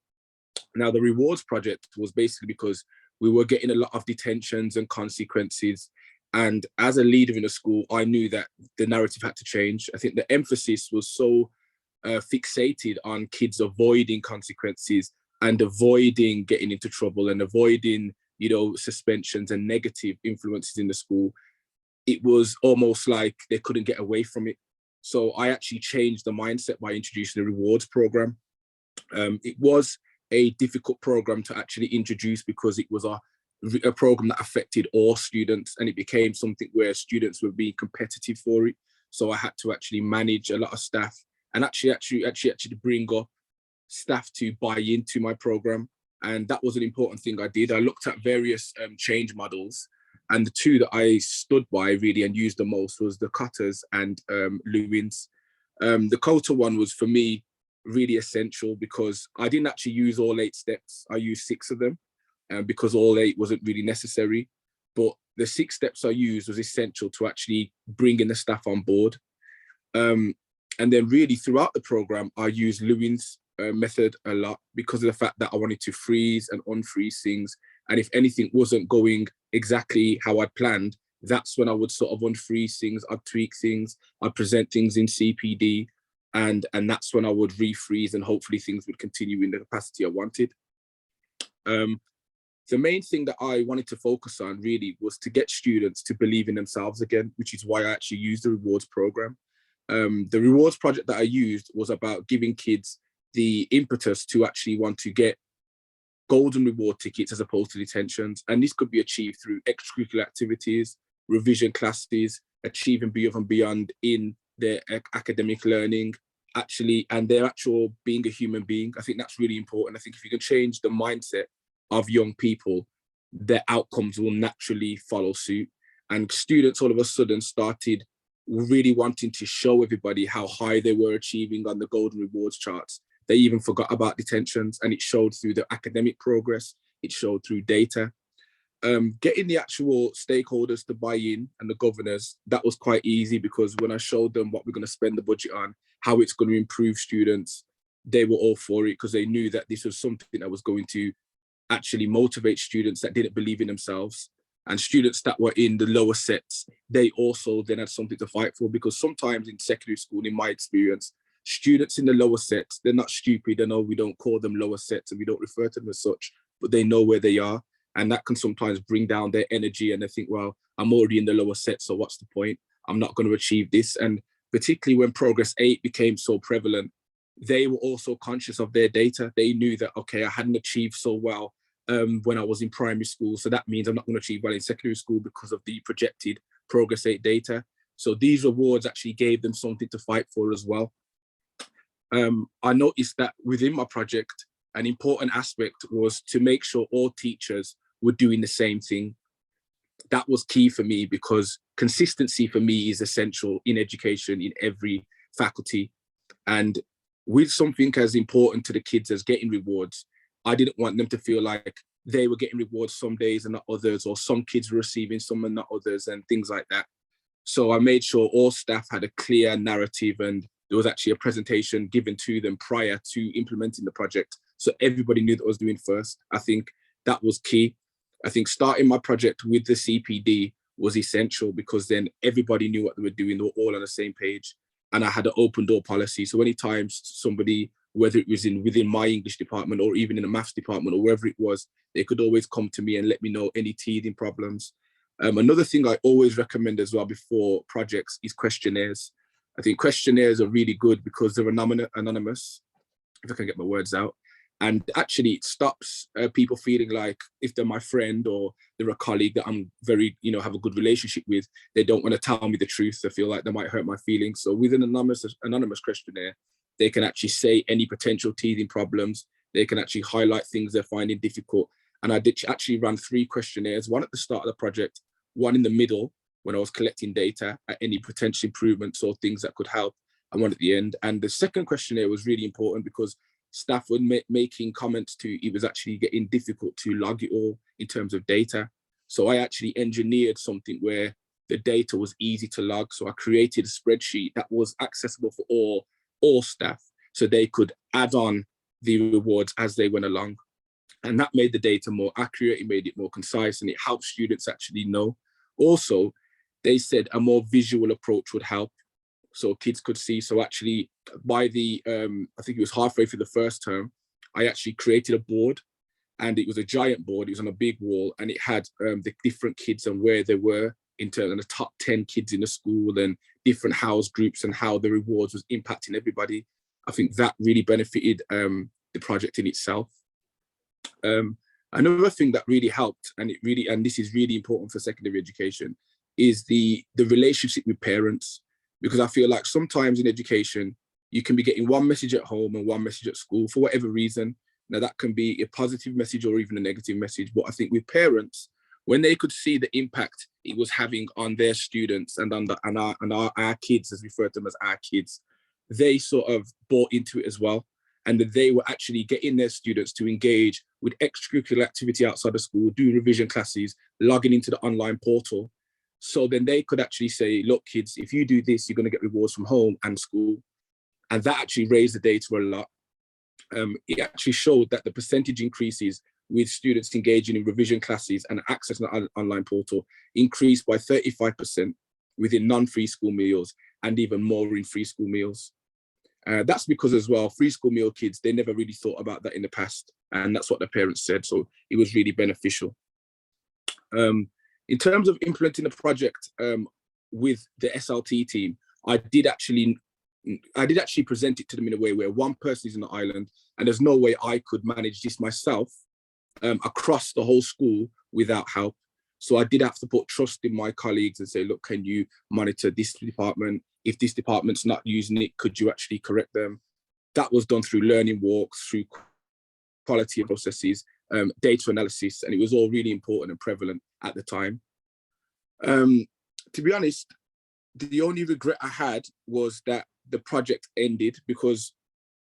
Now, the rewards project was basically because we were getting a lot of detentions and consequences. And as a leader in a school, I knew that the narrative had to change. I think the emphasis was so fixated on kids avoiding consequences and avoiding getting into trouble and avoiding, you know, suspensions and negative influences in the school. It was almost like they couldn't get away from it. So I actually changed the mindset by introducing a rewards program. It was a difficult program to actually introduce because it was a program that affected all students, and it became something where students were being competitive for it. So I had to actually manage a lot of staff and actually bring up staff to buy into my program. And that was an important thing I did. I looked at various change models, and the two that I stood by really and used the most was the Cotters and Lewins. The Cotter one was for me really essential because I didn't actually use all 8 steps. I used 6 of them because all 8 wasn't really necessary. But the 6 steps I used was essential to actually bringing the staff on board. And then really throughout the program, I used Lewin's method a lot because of the fact that I wanted to freeze and unfreeze things. And if anything wasn't going exactly how I'd planned, that's when I would sort of unfreeze things, I'd tweak things, I'd present things in CPD, and that's when I would refreeze and hopefully things would continue in the capacity I wanted. The main thing that I wanted to focus on really was to get students to believe in themselves again, which is why I actually used the rewards program. The rewards project that I used was about giving kids the impetus to actually want to get golden reward tickets as opposed to detentions. And this could be achieved through extracurricular activities, revision classes, achieving beyond in their academic learning, actually, and their actual being a human being. I think that's really important. I think if you can change the mindset of young people, their outcomes will naturally follow suit. And students all of a sudden started really wanting to show everybody how high they were achieving on the golden rewards charts. They even forgot about detentions, and it showed through the academic progress. It showed through data. Getting the actual stakeholders to buy in and the governors, that was quite easy because when I showed them what we're going to spend the budget on, how it's going to improve students, they were all for it because they knew that this was something that was going to actually motivate students that didn't believe in themselves. And students that were in the lower sets, they also then had something to fight for, because sometimes in secondary school, in my experience, students in the lower sets, they're not stupid. I know we don't call them lower sets and we don't refer to them as such, but they know where they are. And that can sometimes bring down their energy, and they think, well, I'm already in the lower set, so what's the point? I'm not going to achieve this. And particularly when Progress 8 became so prevalent, they were also conscious of their data. They knew that, okay, I hadn't achieved so well when I was in primary school, so that means I'm not going to achieve well in secondary school because of the projected Progress 8 data. So these rewards actually gave them something to fight for as well. I noticed that within my project, an important aspect was to make sure all teachers were doing the same thing. That was key for me because consistency for me is essential in education in every faculty. And with something as important to the kids as getting rewards, I didn't want them to feel like they were getting rewards some days and not others, or some kids were receiving some and not others, and things like that. So I made sure all staff had a clear narrative, and there was actually a presentation given to them prior to implementing the project. So everybody knew that I was doing first. I think that was key. I think starting my project with the CPD was essential because then everybody knew what they were doing. They were all on the same page. And I had an open door policy. So anytime somebody, whether it was within my English department or even in the maths department or wherever it was, they could always come to me and let me know any teething problems. Another thing I always recommend as well before projects is questionnaires. I think questionnaires are really good because they're anonymous, if I can get my words out. And actually it stops people feeling like if they're my friend or they're a colleague that I'm very, have a good relationship with, they don't want to tell me the truth. They feel like they might hurt my feelings. So with an anonymous questionnaire, they can actually say any potential teething problems. They can actually highlight things they're finding difficult. And I did actually run 3 questionnaires, one at the start of the project, one in the middle when I was collecting data at any potential improvements or things that could help, and one at the end. And the second questionnaire was really important because staff were making comments to it was actually getting difficult to log it all in terms of data. So I actually engineered something where the data was easy to log. So I created a spreadsheet that was accessible for all staff, so they could add on the rewards as they went along. And that made the data more accurate, it made it more concise, and it helped students actually know. Also, they said a more visual approach would help, so kids could see. So actually by the, I think it was halfway through the first term, I actually created a board, and it was a giant board. It was on a big wall, and it had the different kids and where they were in terms of the top 10 kids in the school and different house groups and how the rewards was impacting everybody. I think that really benefited the project in itself. Another thing that really helped, and this is really important for secondary education, is the relationship with parents. Because I feel like sometimes in education, you can be getting one message at home and one message at school for whatever reason. Now that can be a positive message or even a negative message. But I think with parents, when they could see the impact it was having on their students and on our kids, as we refer to them as our kids, they sort of bought into it as well. And that they were actually getting their students to engage with extracurricular activity outside of school, do revision classes, logging into the online portal. So then they could actually say, look, kids, if you do this, you're going to get rewards from home and school. And that actually raised the data a lot. It actually showed that the percentage increases with students engaging in revision classes and accessing the online portal increased by 35% within non-free school meals and even more in free school meals. That's because as well, free school meal kids, they never really thought about that in the past. And that's what the parents said. So it was really beneficial. In terms of implementing the project with the SLT team, I did actually present it to them in a way where one person is on the island and there's no way I could manage this myself across the whole school without help. So I did have to put trust in my colleagues and say, look, can you monitor this department? If this department's not using it, could you actually correct them? That was done through learning walks, through quality processes, data analysis, and it was all really important and prevalent at the time. To be honest, the only regret I had was that the project ended, because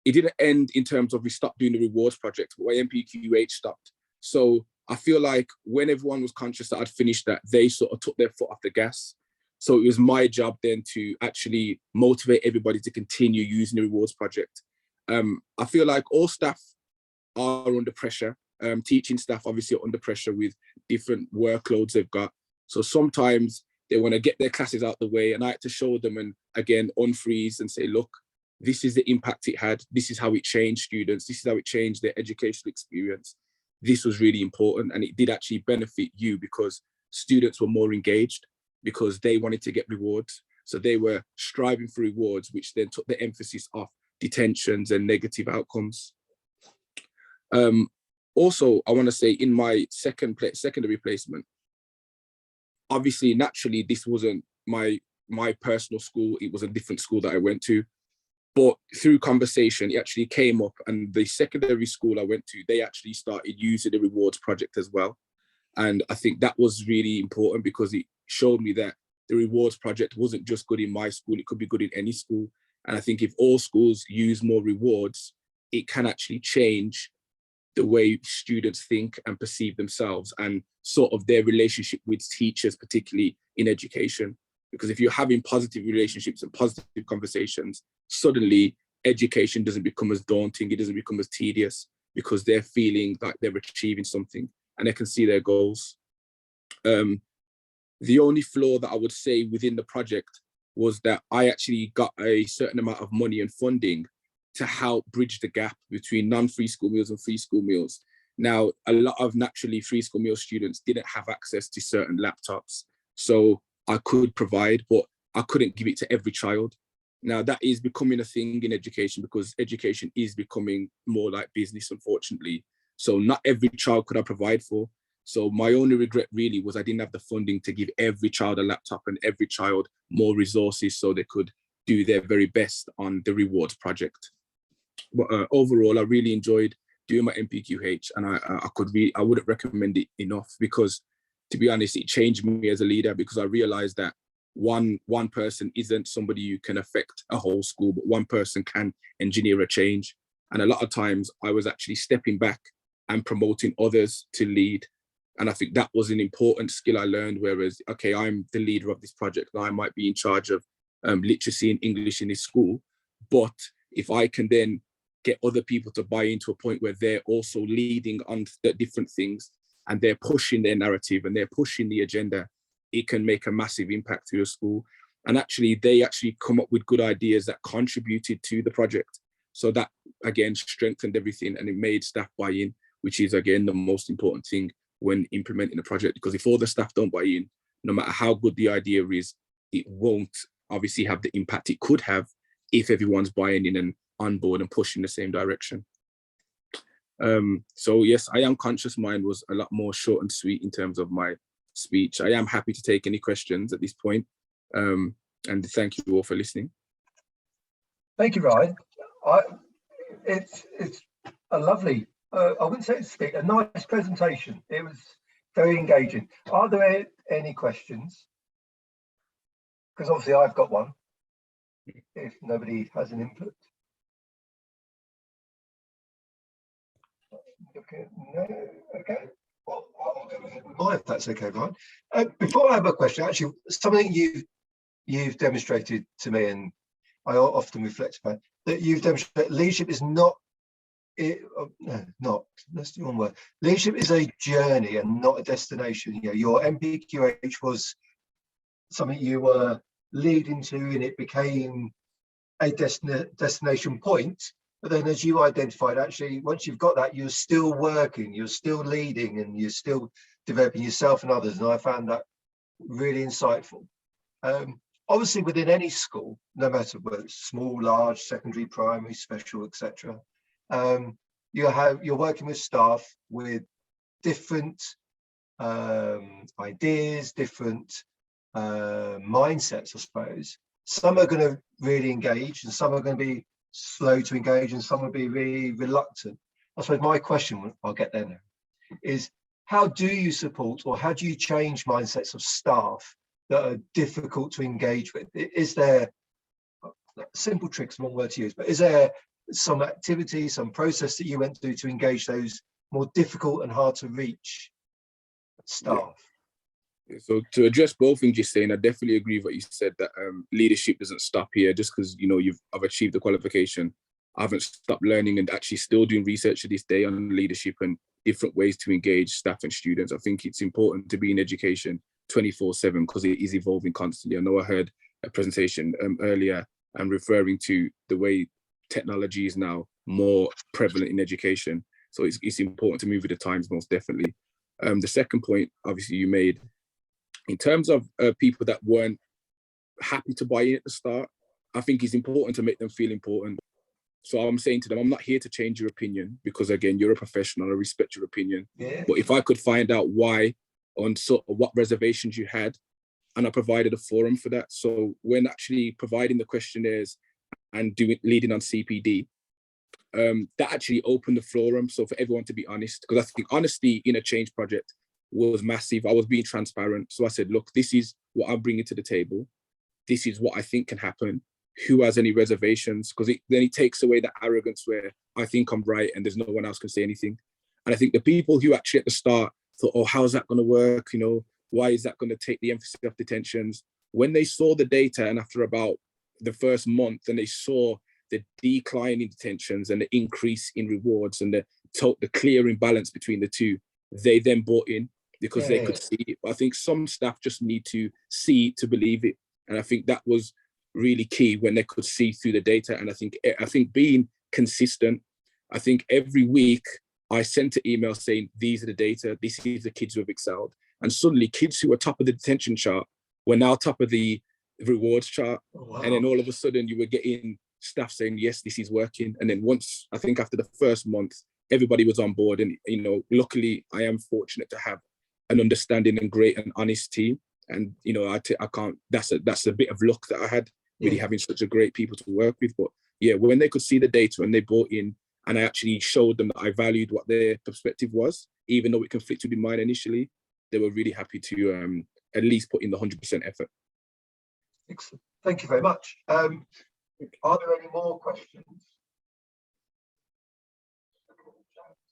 it didn't end in terms of we stopped doing the rewards project, but MPQH stopped. So I feel like when everyone was conscious that I'd finished that, they sort of took their foot off the gas. So it was my job then to actually motivate everybody to continue using the rewards project. I feel like all staff are under pressure. Teaching staff obviously are under pressure with different workloads they've got. So sometimes they want to get their classes out the way, and I had to show them and again unfreeze and say, look, this is the impact it had. This is how it changed students. This is how it changed their educational experience. This was really important, and it did actually benefit you because students were more engaged because they wanted to get rewards. So they were striving for rewards, which then took the emphasis off detentions and negative outcomes. Also, I want to say in my secondary placement, obviously, naturally, this wasn't my personal school. It was a different school that I went to. But through conversation, it actually came up, and the secondary school I went to, they actually started using the rewards project as well. And I think that was really important because it showed me that the rewards project wasn't just good in my school, it could be good in any school. And I think if all schools use more rewards, it can actually change the way students think and perceive themselves and sort of their relationship with teachers, particularly in education. Because if you're having positive relationships and positive conversations, suddenly education doesn't become as daunting, it doesn't become as tedious because they're feeling like they're achieving something and they can see their goals. The only flaw that I would say within the project was that I actually got a certain amount of money and funding to help bridge the gap between non-free school meals and free school meals. Now, a lot of naturally free school meal students didn't have access to certain laptops. So I could provide, but I couldn't give it to every child. Now that is becoming a thing in education because education is becoming more like business, unfortunately. So not every child could I provide for. So my only regret really was I didn't have the funding to give every child a laptop and every child more resources so they could do their very best on the rewards project. But overall, I really enjoyed doing my MPQH, and I wouldn't recommend it enough because, to be honest, it changed me as a leader because I realized that one person isn't somebody who can affect a whole school, but one person can engineer a change. And a lot of times I was actually stepping back and promoting others to lead. And I think that was an important skill I learned, whereas, okay, I'm the leader of this project and I might be in charge of literacy and English in this school. But if I can then get other people to buy into a point where they're also leading on the different things and they're pushing their narrative and they're pushing the agenda, it can make a massive impact to your school. And actually, they actually come up with good ideas that contributed to the project. So that, again, strengthened everything and it made staff buy in, which is, again, the most important thing when implementing a project. Because if all the staff don't buy in, no matter how good the idea is, it won't obviously have the impact it could have if everyone's buying in and on board and pushing the same direction. So yes, I am conscious. Mine was a lot more short and sweet in terms of my speech. I am happy to take any questions at this point. And thank you all for listening. Thank you, Ryan. It's a lovely, I wouldn't say it's a nice presentation. It was very engaging. Are there any questions? Because obviously I've got one, if nobody has an input. Okay, no, okay. Well, I'll go ahead with mine if that's okay, Ryan. Before I have a question, actually, something you've demonstrated to me, and I often reflect about, that you've demonstrated leadership is not, that's the wrong word. Leadership is a journey and not a destination. You know, your MPQH was something you were leading to, and it became a destination point. But then, as you identified, actually, once you've got that, you're still working, you're still leading, and you're still developing yourself and others. And I found that really insightful. Obviously, within any school, no matter whether it's small, large, secondary, primary, special, etc., you're working with staff with different ideas, different mindsets, I suppose. Some are going to really engage, and some are going to be slow to engage, and some will be really reluctant. I suppose my question, I'll get there now, is how do you support, or how do you change mindsets of staff that are difficult to engage with? Is there, simple tricks, wrong word to use, but is there some activity, some process that you went through to engage those more difficult and hard to reach staff? Yeah. So to address both things you're saying, I definitely agree with what you said, that leadership doesn't stop here just because, you know, I've achieved the qualification. I haven't stopped learning and actually still doing research to this day on leadership and different ways to engage staff and students. I think it's important to be in education 24/7 because it is evolving constantly. I know I heard a presentation earlier and referring to the way technology is now more prevalent in education. So it's important to move with the times, most definitely. The second point, obviously, you made, in terms of people that weren't happy to buy in at the start, I think it's important to make them feel important. So I'm saying to them, I'm not here to change your opinion because, again, you're a professional. I respect your opinion. Yeah. But if I could find out why, on sort of what reservations you had, and I provided a forum for that. So when actually providing the questionnaires and leading on CPD, that actually opened the forum. So for everyone to be honest, because I think honesty in a change project was massive. I was being transparent. So I said, look, this is what I'm bringing to the table. This is what I think can happen. Who has any reservations? Because then it takes away that arrogance where I think I'm right and there's no one else can say anything. And I think the people who actually at the start thought, oh, how's that going to work? You know, why is that going to take the emphasis off detentions? When they saw the data, and after about the first month, and they saw the decline in detentions and the increase in rewards and the clear imbalance between the two, they then bought in because they could see it. I think some staff just need to see to believe it. And I think that was really key when they could see through the data. And I think being consistent, I think every week I sent an email saying, these are the data, this is the kids who have excelled. And suddenly kids who were top of the detention chart were now top of the rewards chart. Oh, wow. And then all of a sudden you were getting staff saying, yes, this is working. And then once, I think after the first month, everybody was on board. And, you know, luckily I am fortunate to have an understanding and great and honest team. And, you know, I can't, that's a bit of luck that I had, really having such a great people to work with. But yeah, when they could see the data and they bought in, and I actually showed them that I valued what their perspective was, even though it conflicted with mine initially, they were really happy to at least put in the 100% effort. Excellent. Thank you very much. Are there any more questions?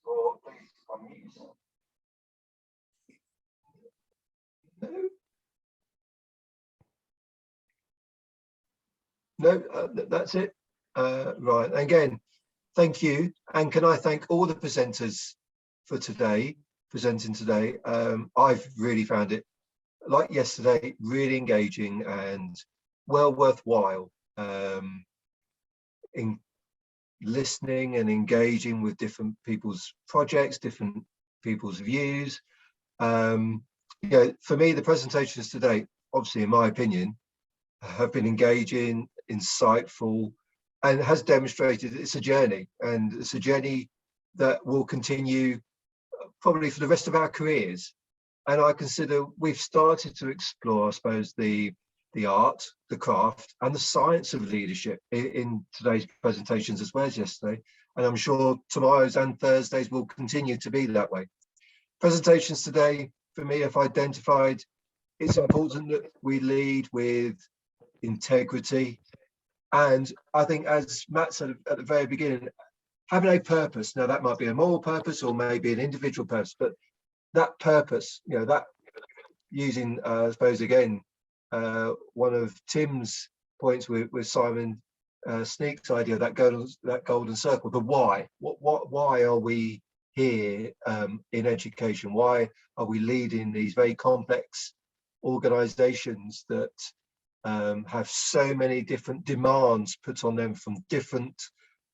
Or please unmute. No, that's it. Right. Again, thank you. And can I thank all the presenters for presenting today. I've really found it, like yesterday, really engaging and well worthwhile in listening and engaging with different people's projects, different people's views. You know, for me, the presentations today, obviously, in my opinion, have been engaging, insightful, and has demonstrated it's a journey, and it's a journey that will continue probably for the rest of our careers. And I consider we've started to explore, I suppose, the art, the craft, and the science of leadership in today's presentations as well as yesterday. And I'm sure tomorrow's and Thursdays will continue to be that way. Presentations today, for me, have identified it's important that we lead with integrity. And I think, as Matt said at the very beginning, having a purpose. Now, that might be a moral purpose or maybe an individual purpose, but that purpose, you know, that using, I suppose, again, one of Tim's points with Simon Sneak's idea, that golden circle, the why. Why are we here in education? Why are we leading these very complex organizations that have so many different demands put on them from different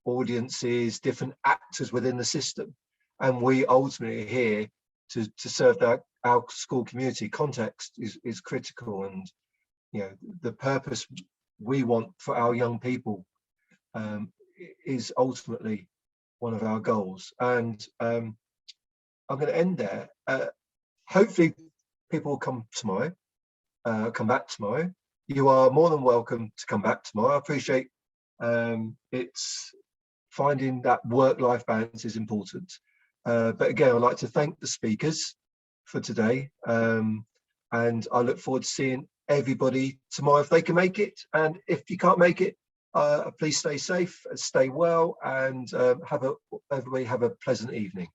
audiences, different actors within the system? And we ultimately are here to serve our school community. Context is critical, and you know, the purpose we want for our young people is ultimately one of our goals. And I'm going to end there. Hopefully people will come back tomorrow. You are more than welcome to come back tomorrow. I appreciate it's finding that work-life balance is important. But again, I'd like to thank the speakers for today. And I look forward to seeing everybody tomorrow if they can make it. And if you can't make it, please stay safe, stay well, and everybody have a pleasant evening.